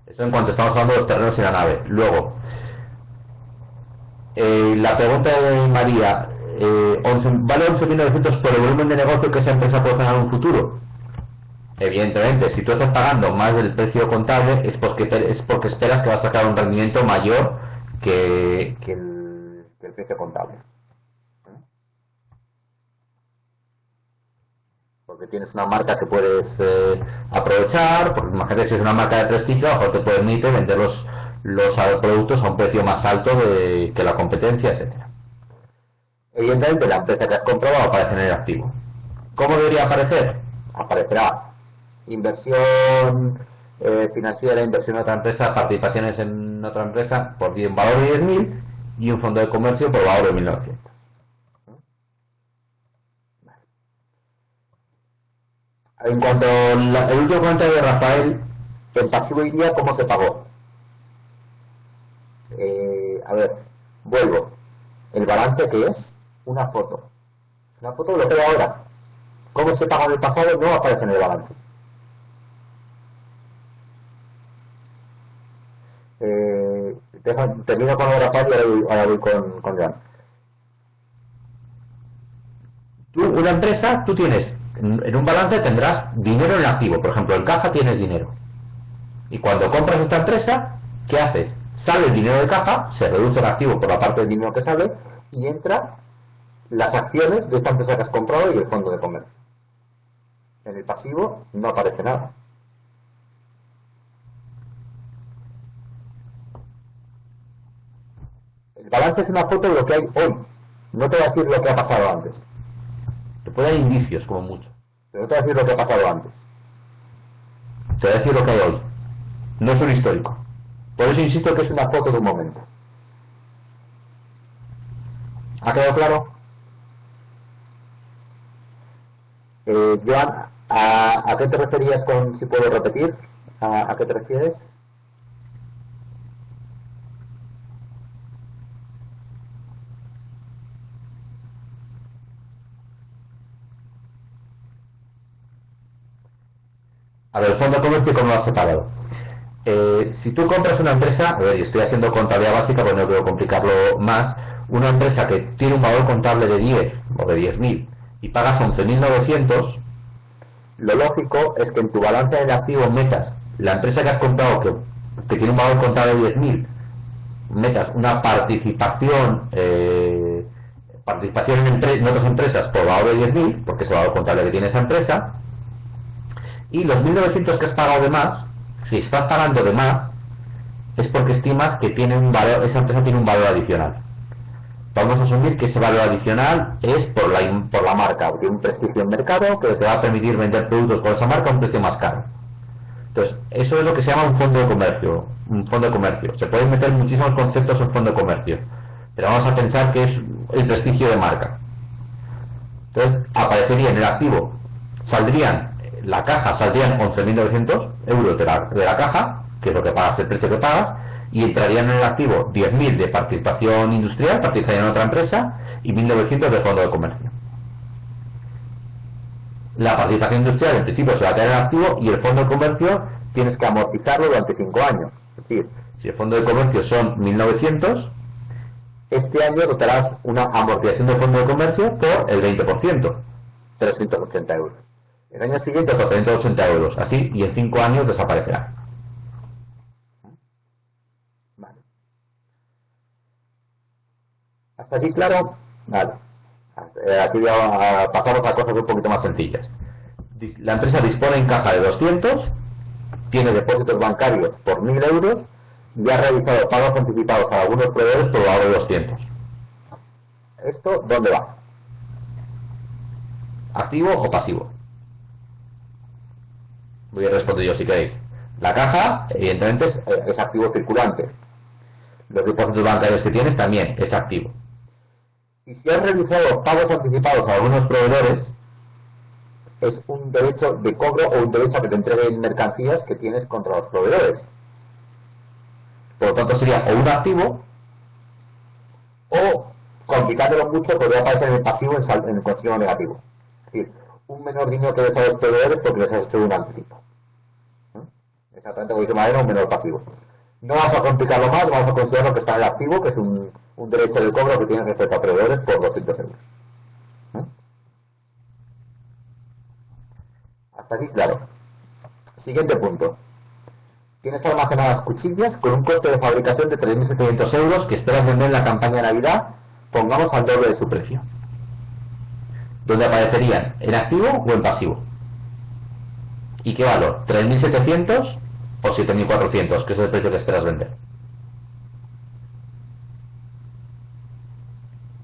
Eso en cuanto estamos hablando de los terrenos y la nave. Luego, la pregunta de María, ¿vale 11.900 por el volumen de negocio que esa empresa puede tener en un futuro? Evidentemente, si tú estás pagando más del precio contable es porque esperas que vas a sacar un rendimiento mayor que el precio contable. Porque tienes una marca que puedes aprovechar, porque imagínate si es una marca de prestigio, a lo mejor te permite vender los productos a un precio más alto que la competencia, etcétera. Evidentemente la empresa que has comprado aparece en el activo. ¿Cómo debería aparecer? Aparecerá inversión financiera, inversión en otra empresa, participaciones en otra empresa por un valor de 10.000 y un fondo de comercio por valor de 1.900. En cuanto al último comentario de Rafael, en pasivo iría cómo se pagó. A ver, vuelvo. El balance que es una foto. Una foto de lo que hay ahora. Cómo se pagó en el pasado no aparece en el balance. Termino con Rafael y ahora voy con Joan. Una empresa, tú tienes, en un balance tendrás dinero en activo, por ejemplo, en caja tienes dinero. Y cuando compras esta empresa, ¿qué haces? Sale el dinero de caja, se reduce el activo por la parte del dinero que sale y entra las acciones de esta empresa que has comprado y el fondo de comercio. En el pasivo no aparece nada. El balance es una foto de lo que hay hoy. No te va a decir lo que ha pasado antes. Te puede dar indicios, como mucho. Pero no te va a decir lo que ha pasado antes. Te va a decir lo que hay hoy. No es un histórico. Por eso insisto que es una foto de un momento. ¿Ha quedado claro? Joan, ¿a qué te referías con, si puedo repetir? ¿A qué te refieres? A ver, el fondo de comercio, ¿cómo lo has separado? Si tú compras una empresa, a ver, y estoy haciendo contabilidad básica porque no quiero complicarlo más, una empresa que tiene un valor contable de 10 o de 10.000 y pagas 11.900, lo lógico es que en tu balance de activos metas la empresa que has comprado que tiene un valor contable de 10.000, metas una participación en otras empresas por valor de 10.000, porque es el valor contable que tiene esa empresa, y los 1.900 que has pagado de más, si estás pagando de más, es porque estimas que tiene un valor, esa empresa tiene un valor adicional. Vamos a asumir que ese valor adicional es por la marca, porque tiene un prestigio en mercado que te va a permitir vender productos con esa marca a un precio más caro. Entonces, eso es lo que se llama un fondo de comercio. Un fondo de comercio. Se pueden meter muchísimos conceptos en fondo de comercio, pero vamos a pensar que es el prestigio de marca. Entonces, aparecería en el activo, saldrían 11.900 euros de la caja, que es lo que pagas, el precio que pagas, y entrarían en el activo 10.000 de participación industrial, participarían en otra empresa, y 1.900 de fondo de comercio. La participación industrial en principio se va a quedar en activo y el fondo de comercio Tienes que amortizarlo durante 5 años. Es decir, si el fondo de comercio son 1.900, este año notarás una amortización del fondo de comercio por el 20%, 380 euros. El año siguiente, por 380 euros, así, y en 5 años desaparecerá. vale. ¿Hasta aquí claro? Vale. Aquí ya pasamos a cosas un poquito más sencillas. La empresa dispone en caja de 200, Tiene depósitos bancarios por 1.000 euros y ha realizado pagos anticipados a algunos proveedores por valor de 200. ¿Esto dónde va? ¿activo o pasivo? Voy a responder yo si queréis. La caja, evidentemente, Es activo circulante. los depósitos bancarios que tienes también es activo. Y si has realizado pagos anticipados a algunos proveedores, es un derecho de cobro o un derecho a que te entreguen mercancías que tienes contra los proveedores. Por lo tanto, sería o un activo, O, complicándolo mucho, podría aparecer en el pasivo en el consigno negativo. Es decir, un menor dinero que des a los proveedores porque les has hecho un anticipo. Exactamente como dice Madera, un menor pasivo. No vamos a complicarlo más, vamos a considerar lo que está en el activo, que es un derecho de cobro que tienes respecto a proveedores por 200 euros. Hasta aquí, claro. Siguiente punto. Tienes almacenadas cuchillas con un coste de fabricación de 3.700 euros que esperas vender en la campaña de Navidad, pongamos al doble de su precio. ¿Dónde aparecerían? ¿En activo o en pasivo? ¿Y qué valor? ¿3.700 o 7.400, que es el precio que esperas vender?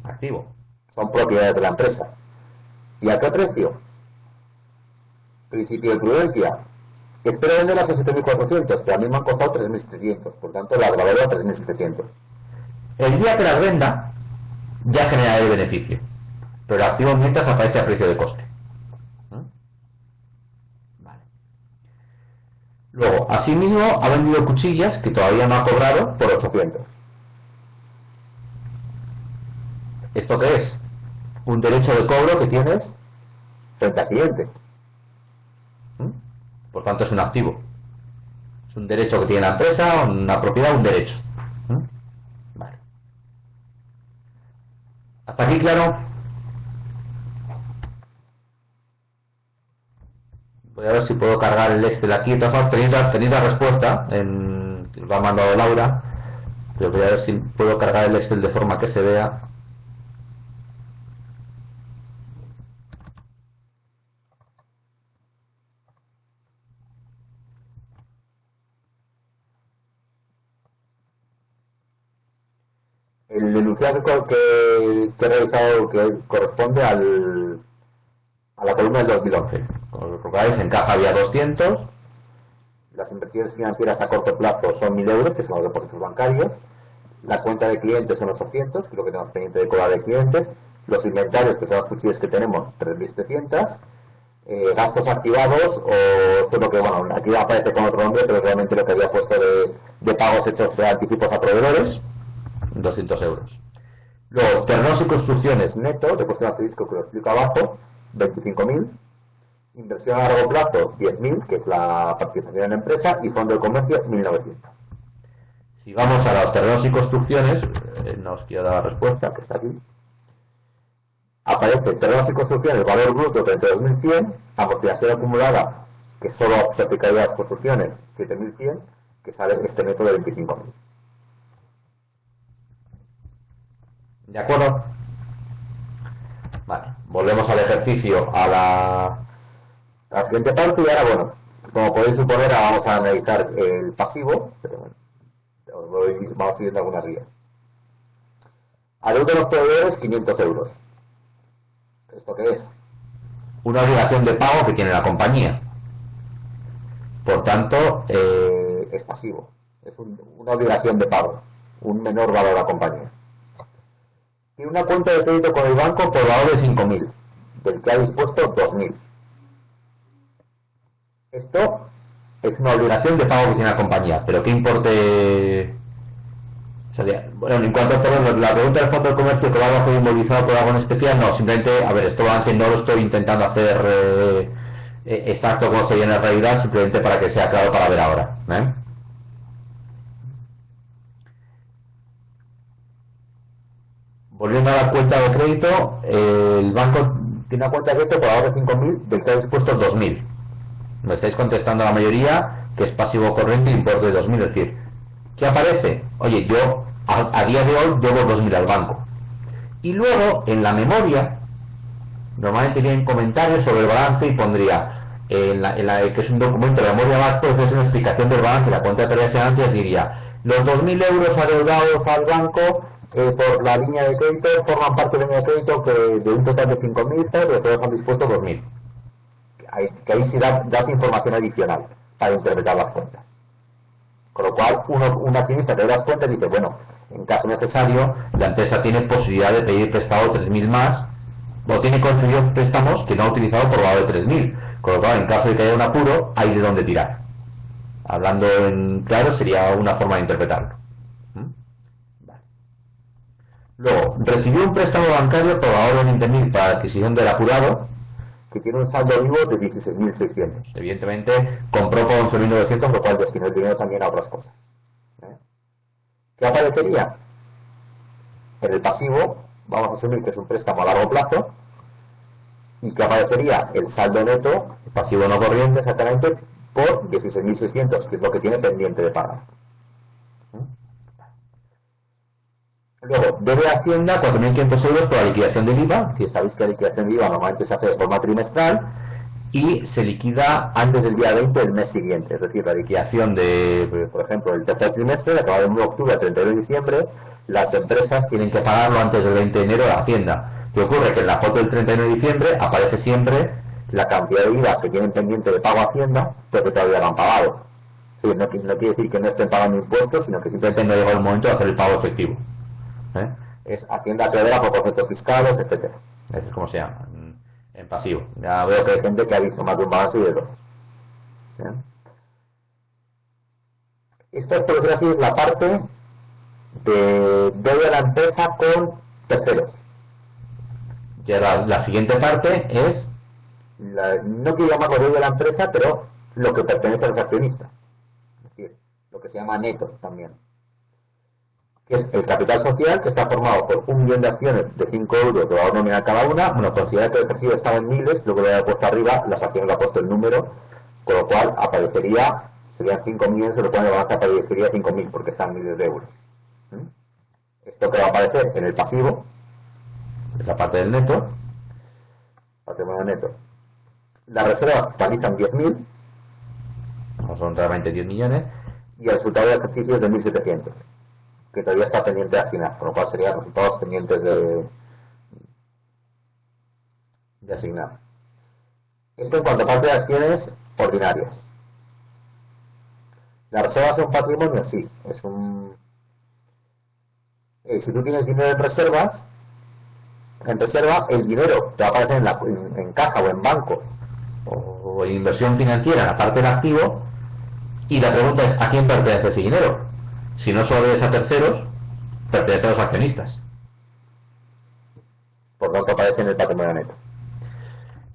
Activo. son propiedades de la empresa. ¿Y a qué precio? Principio de prudencia. Espero venderlas a 7.400, que a mí me han costado 3.700, por tanto las valoro a 3.700. El día que las venda, ya generará el beneficio, pero el activo mientras aparece a precio de coste. Vale. Luego, asimismo, ha vendido cuchillas que todavía no ha cobrado Por 800. ¿Esto qué es? Un derecho de cobro que tienes, Frente a clientes. por tanto es un activo. Es un derecho que tiene la empresa, una propiedad, un derecho. Vale. ¿Hasta aquí claro? Voy a ver si puedo cargar el Excel aquí. De todas formas, tenéis la respuesta, lo ha mandado Laura, pero voy a ver si puedo cargar el Excel de forma que se vea. El enunciado que he realizado que corresponde a la columna del 2011. Como recordáis, en caja había 200. Las inversiones financieras a corto plazo son 1.000 euros, que son los depósitos bancarios. La cuenta de clientes son 800, que es lo que tenemos pendiente de cobrar de clientes. Los inventarios, que son las cuchillas que tenemos, 3.700. Gastos activados, o esto es lo que, bueno, aquí aparece con otro nombre, pero es realmente lo que había puesto de pagos hechos de anticipos a proveedores, 200 euros. Luego, terrenos y construcciones neto, de puesto en asterisco que lo explico abajo, 25.000. Inversión a largo plazo, 10.000, que es la participación en la empresa, y fondo de comercio, 1.900. Si vamos a los terrenos y construcciones, no os quiero dar la respuesta, Que está aquí. Aparece terrenos y construcciones, valor bruto, 32.100, amortización acumulada, que solo se aplicaría a las construcciones, 7.100, que sale este neto de 25.000. ¿de acuerdo? Vale, volvemos al ejercicio, a La siguiente parte, y ahora, bueno, como podéis suponer, ahora vamos a analizar el pasivo, pero bueno, vamos siguiendo algunas guías. Adeudo a los proveedores, 500 euros. ¿Esto qué es? una obligación de pago que tiene la compañía. Por tanto, Es pasivo. Es una obligación de pago, un menor valor a la compañía. Tiene una cuenta de crédito con el banco por valor de 5.000, del que ha dispuesto 2.000. Esto es una obligación de pago que tiene la compañía, pero ¿qué importe Bueno, en cuanto a todo, la pregunta del fondo de comercio, que lo haga inmovilizado por algo en especial, no, simplemente, a ver, esto antes no lo estoy intentando hacer exacto como se viene en realidad, simplemente para que sea claro para ver ahora. Volviendo a la cuenta de crédito, el banco tiene una cuenta de crédito por ahora de 5.000, del que ha dispuesto 2.000. Me estáis contestando la mayoría que es pasivo corriente, importe de 2.000, es decir, ¿qué aparece? Oye, yo a día de hoy debo 2.000 al banco. Y luego, en la memoria, normalmente vienen comentarios sobre el balance y pondría, que es un documento de memoria básica, que es una explicación del balance, la cuenta de tareas y ganancias, diría, los 2.000 euros adeudados al banco por la línea de crédito forman parte de la línea de crédito de un total de 5.000, pero todos han dispuesto 2.000. Que ahí sí das información adicional para interpretar las cuentas. Con lo cual, un accionista te da las cuentas y dice, bueno, en caso necesario, la empresa tiene posibilidad de pedir prestado 3.000 más, o tiene concedidos préstamos que no ha utilizado por valor de 3.000. Con lo cual, en caso de que haya un apuro, hay de dónde tirar. Hablando en claro, sería una forma de interpretarlo. Vale. Luego, recibió un préstamo bancario por valor de 20.000 para la adquisición del apurado, que tiene un saldo vivo de 16.600. Evidentemente, compró por 11.900, lo cual destinó el dinero también a otras cosas. ¿Qué aparecería? En el pasivo, vamos a asumir que es un préstamo a largo plazo, y que aparecería el saldo neto, el pasivo no corriente exactamente, por 16.600, que es lo que tiene pendiente de pagar. Luego, debe a Hacienda 4.500 euros por la liquidación del IVA. Si sabéis que la liquidación del IVA normalmente se hace de forma trimestral y se liquida antes del día 20 del mes siguiente. Es decir, la liquidación de, por ejemplo, el tercer trimestre, acabado en octubre al 31 de diciembre, las empresas tienen que pagarlo antes del 20 de enero a la Hacienda. ¿Qué ocurre? Que en la foto del 31 de diciembre aparece siempre la cantidad de IVA que tienen pendiente de pago a Hacienda, pero que todavía no han pagado. Sí, no quiere decir que no estén pagando impuestos, sino que simplemente no llegó el momento de hacer el pago efectivo. Es Hacienda acreedora por conceptos fiscales, etcétera. Eso es como se llama en pasivo. Ya veo que hay gente que ha visto más de un balance y de dos. Esto es, por decirlo así, es la parte de deuda de la empresa con terceros. Ya la siguiente parte es no quiero llamarlo deuda de la empresa, pero lo que pertenece a los accionistas. Es decir, lo que se llama neto también. Que es el capital social, que está formado por 1 millón de acciones de 5 euros de valor nominal cada una. Bueno, considera que el precio estaba en miles, luego le he puesto arriba, las acciones le ha puesto el número, con lo cual aparecería, serían 5 millones, se lo pone en la balanza, aparecería 5.000, porque están miles de euros. Esto que va a aparecer en el pasivo, es la parte del neto, patrimonio neto. Las reservas totalizan 10.000, no son realmente 10 millones, y el resultado del ejercicio es de 1.700. Que todavía está pendiente de asignar, por lo cual serían resultados pendientes de asignar. Esto en cuanto a parte de acciones ordinarias. ¿La reserva es un patrimonio? Sí, es un... si tú tienes dinero en reserva, el dinero te va a aparecer en caja o en banco o en inversión financiera en la parte del activo, y la pregunta es, ¿a quién pertenece ese dinero? Si no solo es a terceros, pertenece a los accionistas. Por tanto, aparece en el patrimonio neto.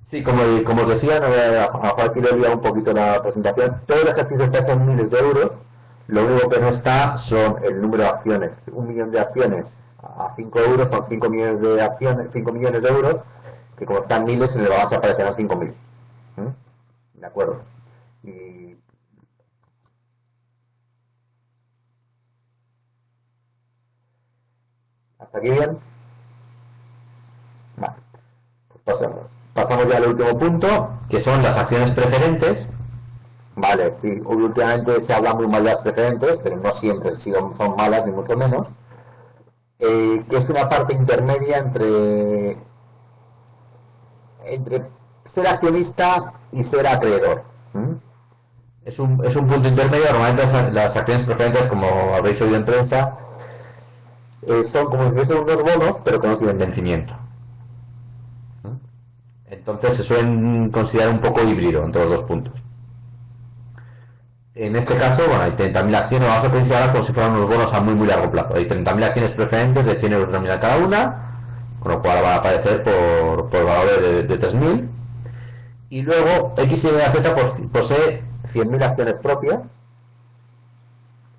Sí, como os decía, no voy a aquí le he liado un poquito la presentación. Todo el ejercicio está hecho en miles de euros. Lo único que no está son el número de acciones. 1 millón de acciones a 5 euros son 5 millones de acciones, 5 millones de euros, que como están miles, en el balance aparecerán 5.000. ¿De acuerdo? Y ¿hasta aquí bien? Vale. Pues pasamos ya al último punto, que son las acciones preferentes. Vale, sí, últimamente se habla muy mal de las preferentes, pero no siempre son malas, ni mucho menos. Que es una parte intermedia entre ser accionista y ser acreedor. Es un punto intermedio. Normalmente las acciones preferentes, como habréis oído en prensa, son como si fuesen unos bonos, pero que no tienen vencimiento. Entonces se suelen considerar un poco híbrido entre los dos puntos. En este caso, bueno, hay 30.000 acciones, vamos a pensar ahora como si fueran unos bonos a muy muy largo plazo. Hay 30.000 acciones preferentes de 100 euros nominal cada una, con lo cual van a aparecer por valores de 3.000. Y luego X, Y, Z posee 100.000 acciones propias,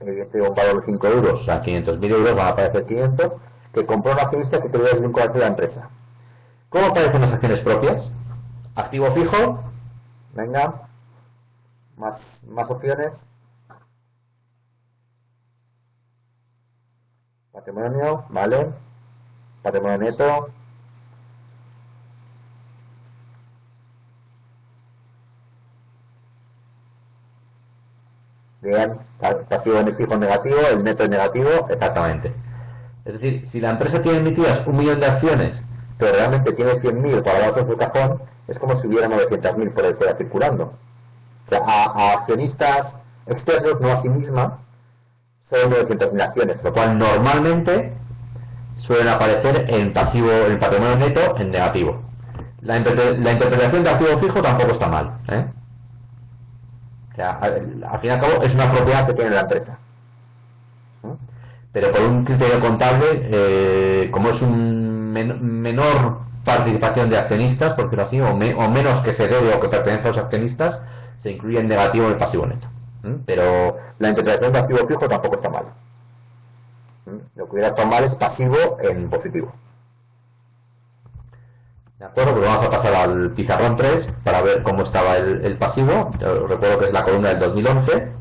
un valor de 5 euros, o sea, 500.000 euros, van a aparecer 500, que compró un accionista que quería desvincularse de la empresa. ¿Cómo aparecen las acciones propias? Activo fijo, venga, más opciones, patrimonio, vale, patrimonio neto, bien, pasivo en fijo negativo, el neto es negativo, exactamente. Es decir, si la empresa tiene emitidas 1.000.000 de acciones, pero realmente tiene 100.000 guardados en su cajón, es como si hubiera 900.000 por ahí fuera circulando. O sea, a accionistas externos, no a sí misma, son 900.000 acciones, lo cual normalmente suelen aparecer en pasivo, en patrimonio neto, en negativo. La interpretación de activo fijo tampoco está mal, ¿eh? O sea, al fin y al cabo es una propiedad que tiene la empresa. Pero por un criterio contable, como es un menor participación de accionistas, por decirlo así, o menos que se debe o que pertenece a los accionistas, se incluye en negativo en el pasivo neto. Pero la interpretación de activo fijo tampoco está mal. Lo que hubiera estado mal es pasivo en positivo. De acuerdo, pues vamos a pasar al pizarrón 3 para ver cómo estaba el pasivo. Yo recuerdo que es la columna del 2011.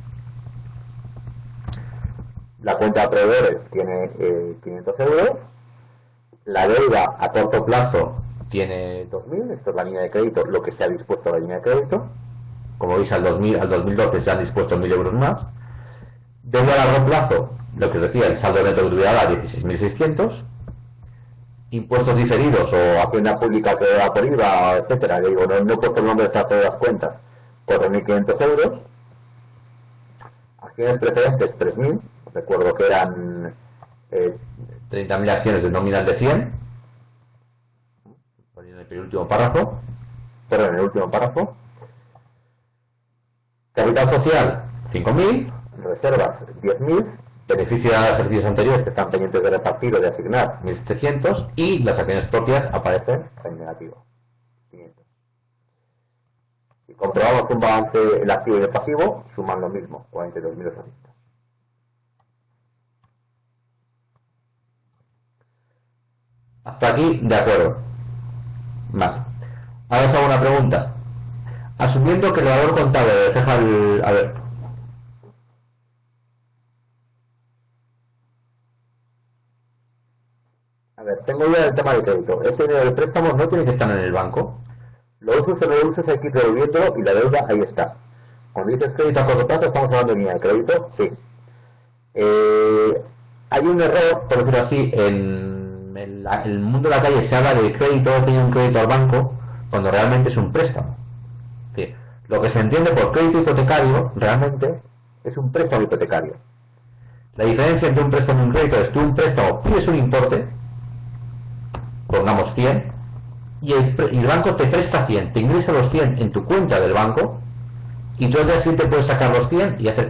La cuenta de proveedores tiene 500 euros. La deuda a corto plazo tiene 2.000. Esto es la línea de crédito, lo que se ha dispuesto a la línea de crédito. Como veis, al 2012 se han dispuesto 1.000 euros más. Deuda a largo plazo, lo que os decía, el saldo neto de utilidad a 16.600. Impuestos diferidos o hacienda pública que da por IVA, etcétera. Le digo, no he puesto el nombre exacto de las cuentas, 4.500 euros. Acciones preferentes, 3.000. Recuerdo que eran 30.000 acciones de nominal de 100. Poniendo en el último párrafo. Perdón, en el último párrafo. Capital social, 5.000. Reservas, 10.000. Beneficio de ejercicios anteriores que están pendientes de repartir o de asignar, 1.700. Y las acciones propias aparecen en negativo, 500. Si comprobamos un balance, el activo y el pasivo, suman lo mismo, 42.800. Hasta aquí, de acuerdo. Vale. Ahora os hago una pregunta. Asumiendo que el valor contable deja el... A ver. A ver, tengo ya el tema de crédito. Ese dinero del préstamo no tiene que estar en el banco. Lo uses o no lo uses, hay que ir devolviéndolo y la deuda ahí está. Cuando dices crédito a corto plazo, ¿estamos hablando de línea de crédito? Sí. Hay un error, por decirlo así, en el mundo de la calle se habla de crédito, tiene un crédito al banco, cuando realmente es un préstamo. Sí. Lo que se entiende por crédito hipotecario, realmente, es un préstamo hipotecario. La diferencia entre un préstamo y un crédito es que un préstamo pides un importe, pongamos 100, y el banco te presta 100, te ingresa los 100 en tu cuenta del banco, y tú al día siguiente puedes sacar los 100 y hacer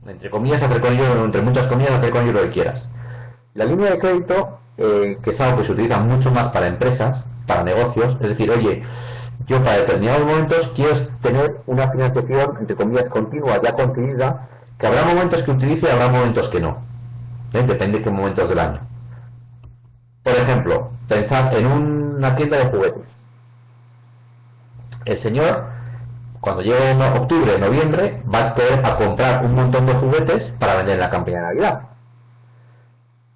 entre comillas, hacer con ellos, entre muchas comillas, hacer con ellos lo que quieras. La línea de crédito, que es algo que se utiliza mucho más para empresas, para negocios, es decir, oye, yo para determinados momentos quiero tener una financiación, entre comillas, continua, ya conseguida, que habrá momentos que utilice y habrá momentos que no. Depende de qué momentos del año. Por ejemplo, pensad en una tienda de juguetes. El señor, cuando llegue en octubre, noviembre, va a querer a comprar un montón de juguetes para vender en la campaña de Navidad.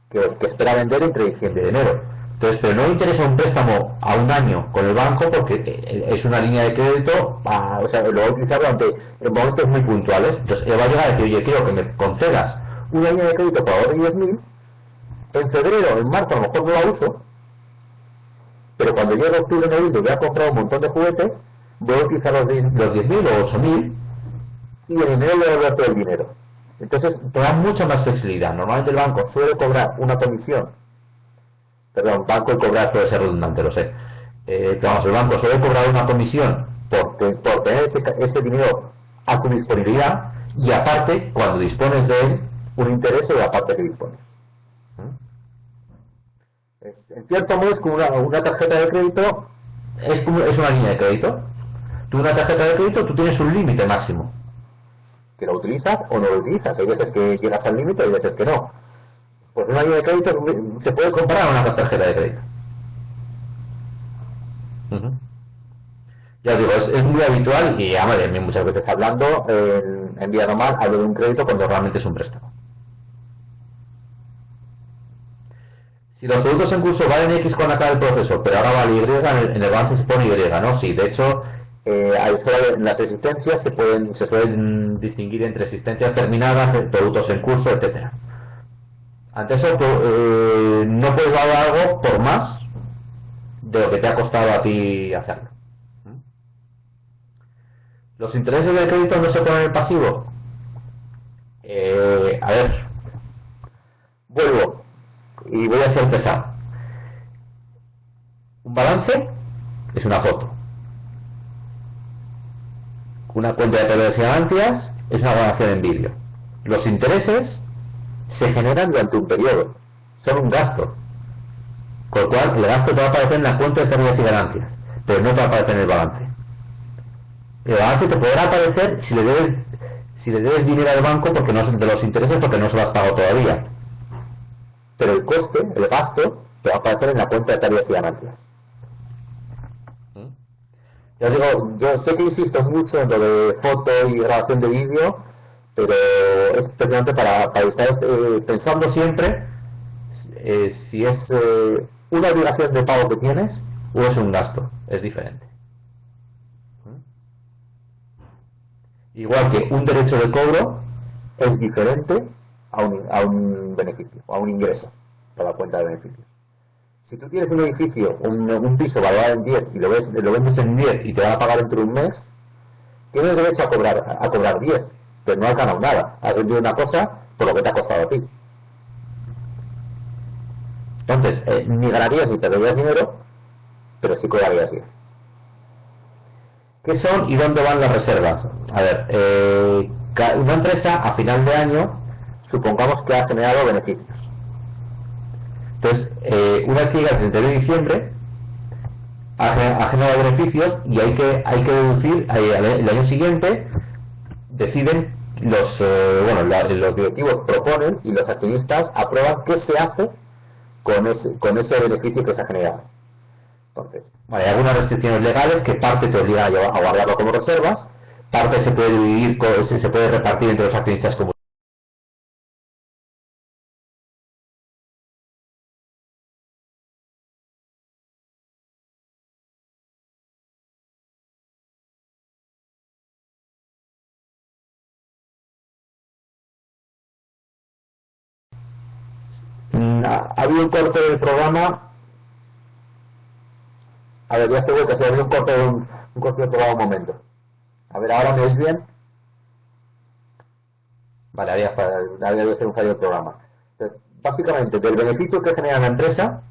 Que espera vender entre diciembre y enero. Entonces, pero no le interesa un préstamo a un año con el banco porque es una línea de crédito, o sea, lo va a utilizar en momentos muy puntuales. Entonces, él va a llegar a decir, oye, quiero que me concedas una línea de crédito para ahorrar 10.000. En febrero, en marzo, a lo mejor no la uso, pero cuando llegue octubre, noviembre, voy a comprar un montón de juguetes, voy a utilizar los 10.000 o 8.000 y en enero voy a devolver todo el dinero. Entonces, te da mucha más flexibilidad. Normalmente el banco suele cobrar una comisión. Perdón, banco y cobrar puede ser redundante, lo sé. Pero vamos, el banco suele cobrar una comisión por tener ese dinero a tu disponibilidad, y aparte, cuando dispones de él, un interés sobre la parte que dispones. En cierto modo es como una tarjeta de crédito. es una línea de crédito. Tú una tarjeta de crédito, tú tienes un límite máximo. Que lo utilizas o no lo utilizas. Hay veces que llegas al límite y hay veces que no. Pues una línea de crédito se puede Comprar una tarjeta de crédito. Ya digo, es muy habitual y a mí muchas veces hablando en vía normal hablo de un crédito cuando realmente es un préstamo. Si los productos en curso valen X cuando acaba el proceso, pero ahora vale Y, en el balance se pone Y, ¿no? Sí, de hecho, las existencias se suelen distinguir entre existencias terminadas, productos en curso, etcétera. Ante eso, no puedes valorar algo por más de lo que te ha costado a ti hacerlo. ¿Los intereses del crédito no se ponen en pasivo? A ver, vuelvo y voy a ser pesado. Un balance es una foto. Una cuenta de pérdidas y ganancias es una grabación en vídeo. Los intereses se generan durante un periodo, son un gasto. Con lo cual, el gasto te va a aparecer en la cuenta de pérdidas y ganancias, pero no te va a aparecer en el balance. El balance te podrá aparecer si le debes dinero al banco porque no de los intereses porque no se lo has pagado todavía. Pero el coste, el gasto, te va a aparecer en la cuenta de pérdidas y ganancias. Ya os digo, yo sé que insisto mucho en lo de foto y grabación de vídeo, pero es precisamente para estar pensando siempre si es una obligación de pago que tienes o es un gasto, es diferente. Igual que un derecho de cobro es diferente a un beneficio, a un ingreso para la cuenta de beneficios. Si tú tienes un edificio, un piso valorado en 10 y lo vendes en 10 y te van a pagar dentro de un mes, tienes derecho a cobrar 10, pero no has ganado nada. Has vendido una cosa por lo que te ha costado a ti. Entonces, ni ganarías ni perderías dinero, pero sí cobrarías 10. ¿Qué son y dónde van las reservas? A ver, una empresa a final de año, supongamos que ha generado beneficios. Entonces, una vez que llega el 31 de diciembre, ha generado beneficios y hay que deducir, el año siguiente deciden los directivos proponen y los accionistas aprueban qué se hace con ese beneficio que se ha generado. Entonces, hay algunas restricciones legales que parte te obliga a guardarlo como reservas, parte se puede dividir, se puede repartir entre los accionistas como ha habido un corte del programa. A ver, ya estoy vuelta, se ha habido un corte del programa un momento. A ver, ¿ahora me oís bien? Vale, había de ser un fallo del programa. Entonces, básicamente, del beneficio que genera la empresa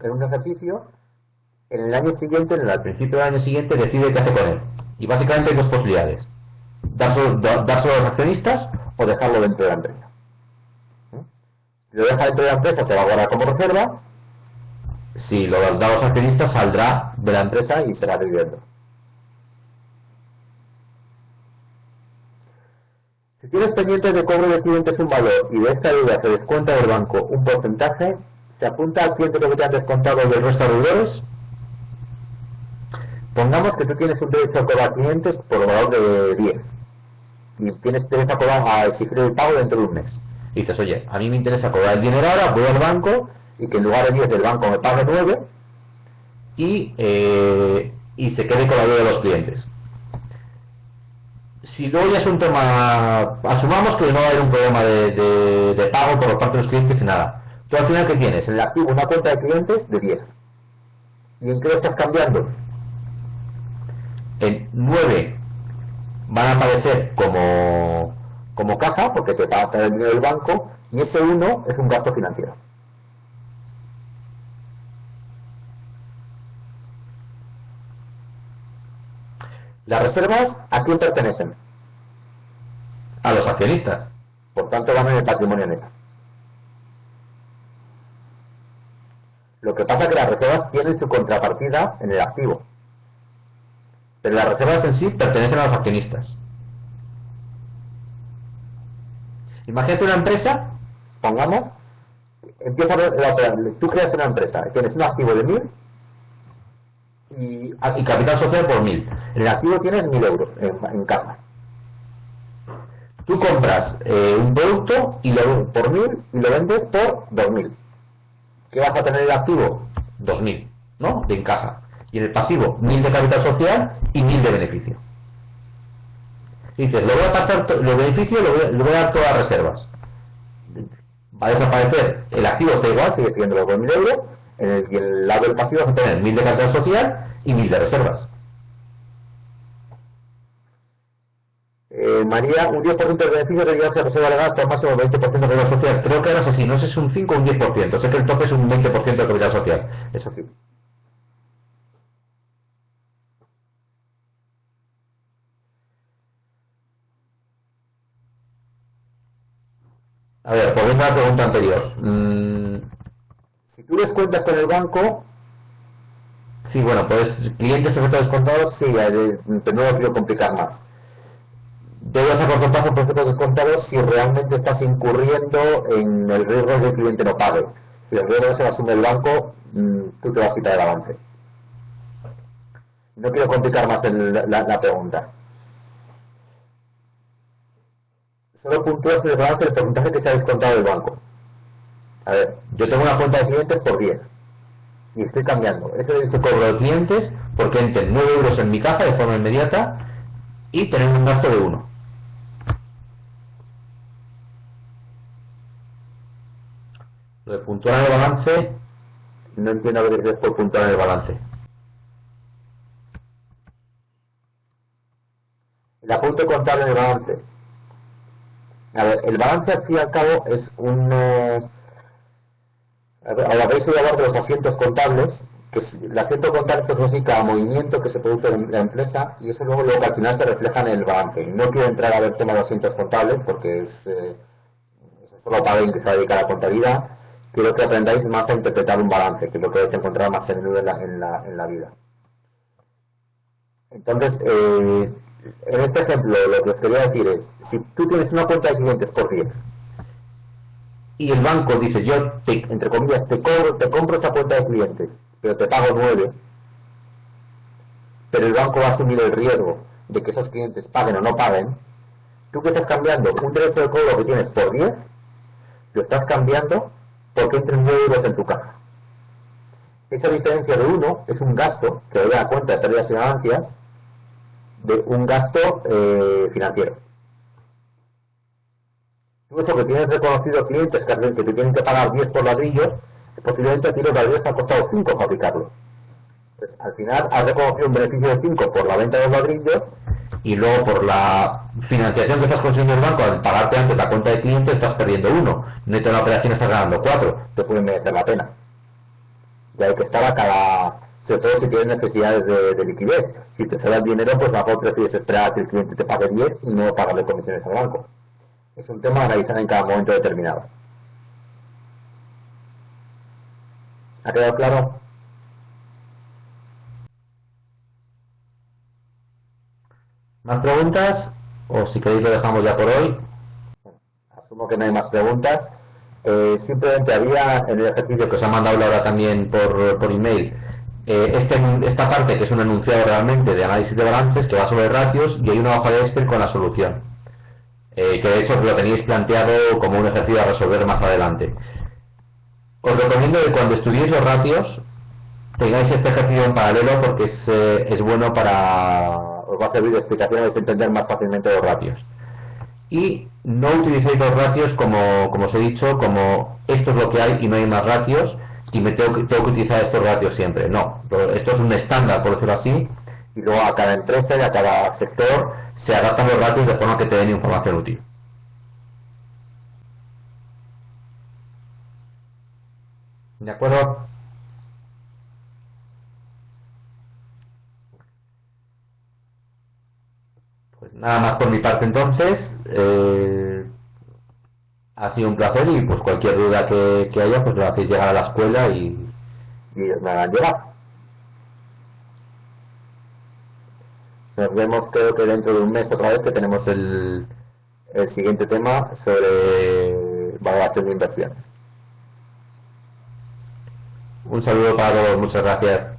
en un ejercicio, en el año siguiente, al principio del año siguiente, decide qué hace con él. Y básicamente hay dos posibilidades: dárselo a los accionistas o dejarlo dentro de la empresa. Si lo deja dentro de la empresa, se va a guardar como reserva. Si lo da a los accionistas, saldrá de la empresa y será dividendo. Si tienes pendientes de cobro de clientes un valor y de esta deuda se descuenta del banco un porcentaje, ¿se apunta al cliente lo que te han descontado del resto de deudores? Pongamos que tú tienes un derecho a cobrar clientes por el valor de 10 y tienes derecho a exigir el pago dentro de un mes. Y dices, oye, a mí me interesa cobrar el dinero ahora, voy al banco y que en lugar de 10 del banco me pague 9 y se quede con la deuda de los clientes. Si luego ya es un tema, asumamos que no va a haber un problema de pago por parte de los clientes y nada. Tú al final, ¿qué tienes? En el activo una cuenta de clientes de 10. ¿Y en qué lo estás cambiando? En 9 van a aparecer como caja, porque te paga el dinero del banco, y ese 1 es un gasto financiero. Las reservas, ¿a quién pertenecen? a los accionistas. Por tanto, van en el patrimonio neto. Lo que pasa es que las reservas tienen su contrapartida en el activo. Pero las reservas en sí pertenecen a los accionistas. Imagínate una empresa, Pongamos, tú creas una empresa, tienes un activo de 1000 y capital social por 1000. en el activo tienes 1000 euros en caja. Tú compras un producto Y por 1000 y lo vendes por 2000. ¿Qué vas a tener en el activo? 2000, ¿no? De encaja. Y en el pasivo, 1000 de capital social y 1000 de beneficio. Y dices, le voy a pasar los beneficios, le voy a dar todas las reservas. Va a desaparecer. El activo está igual, Sigue siendo los 2000 euros. Y en el lado del pasivo vas a tener 1000 de capital social y 1000 de reservas. María, un 10% de beneficio de llevarse a reserva legal por máximo 20% de capital social. Creo que no sé si no sé si es un 5 o un 10%. Sé que el tope es un 20% de capital social. Eso sí. A ver, volviendo a la pregunta anterior. Si tú descuentas con el banco, Sí, bueno, pues clientes efectos descontados, sí, pero no lo quiero complicar más. deudas a corto plazo Por efectos descontados, si realmente estás incurriendo en el riesgo de que el cliente no pague. Si el riesgo se lo asume el banco, tú te vas a quitar el avance. No quiero complicar más la pregunta. Solo puntúas en el balance el porcentaje que se ha descontado del banco. A ver, yo tengo una cuenta de clientes por 10 y estoy cambiando. Ese cobro de clientes porque entren 9 euros en mi caja de forma inmediata y tener un gasto de 1. Lo de puntuar en el balance, No entiendo lo que dices por puntuar en el balance. El apunte contable en el balance. A ver, el balance al fin y al cabo es un... ahora habéis oído hablar de los asientos contables, que el asiento contable es cada movimiento que se produce en la empresa y eso luego al final se refleja en el balance. No quiero entrar a ver tema de asientos contables porque es solo para alguien que se va a dedicar a la contabilidad. Quiero que aprendáis más a interpretar un balance, que es lo que vais a encontrar más a menudo en la vida. Entonces, en este ejemplo, lo que os quería decir es, si tú tienes una cuenta de clientes por 10 y el banco dice, yo, entre comillas, te compro esa cuenta de clientes, pero te pago 9, pero el banco va a asumir el riesgo de que esos clientes paguen o no paguen, tú que estás cambiando un derecho de cobro que tienes por 10, lo estás cambiando porque entren 9 euros en tu caja. Esa diferencia de 1 es un gasto que le da a cuenta de pérdidas y ganancias de un gasto financiero. Tú eso que tienes reconocido clientes que te tienen que pagar 10 por ladrillos, posiblemente a ti los ladrillos te ha costado 5 fabricarlo. Entonces, al final has reconocido un beneficio de 5 por la venta de los ladrillos y luego por la financiación que estás consiguiendo el banco al pagarte antes la cuenta de cliente estás perdiendo 1. Neto en la operación estás ganando 4. Te puede merecer la pena. Ya hay que estar a cada... Sobre todo si tienes necesidades de liquidez. Si te sale el dinero, pues mejor prefieres esperar a que el cliente te pague 10 y no pagarle comisiones al banco. Es un tema a analizar en cada momento determinado. ¿Ha quedado claro? ¿Más preguntas? O si queréis lo dejamos ya por hoy. Asumo que no hay más preguntas. Simplemente había en el ejercicio Que os ha mandado Laura también por email esta parte que es un enunciado realmente de análisis de balances que va sobre ratios y hay una hoja de Excel con la solución que de hecho lo tenéis planteado como un ejercicio a resolver más adelante. Os recomiendo que cuando estudiéis los ratios tengáis este ejercicio en paralelo porque es bueno os va a servir de explicación, vais a entender más fácilmente los ratios. Y no utilicéis los ratios como os he dicho, como esto es lo que hay y no hay más ratios y tengo que utilizar estos ratios siempre. No, esto es un estándar, por decirlo así, y luego a cada empresa y a cada sector se adaptan los ratios de forma que te den información útil. ¿De acuerdo? Pues nada más por mi parte entonces. Ha sido un placer y pues cualquier duda que haya pues lo hacéis llegar a la escuela y me hagan llegar. Nos vemos creo que dentro de un mes otra vez, que tenemos el siguiente tema sobre valoración de inversiones. Un saludo para todos, muchas gracias.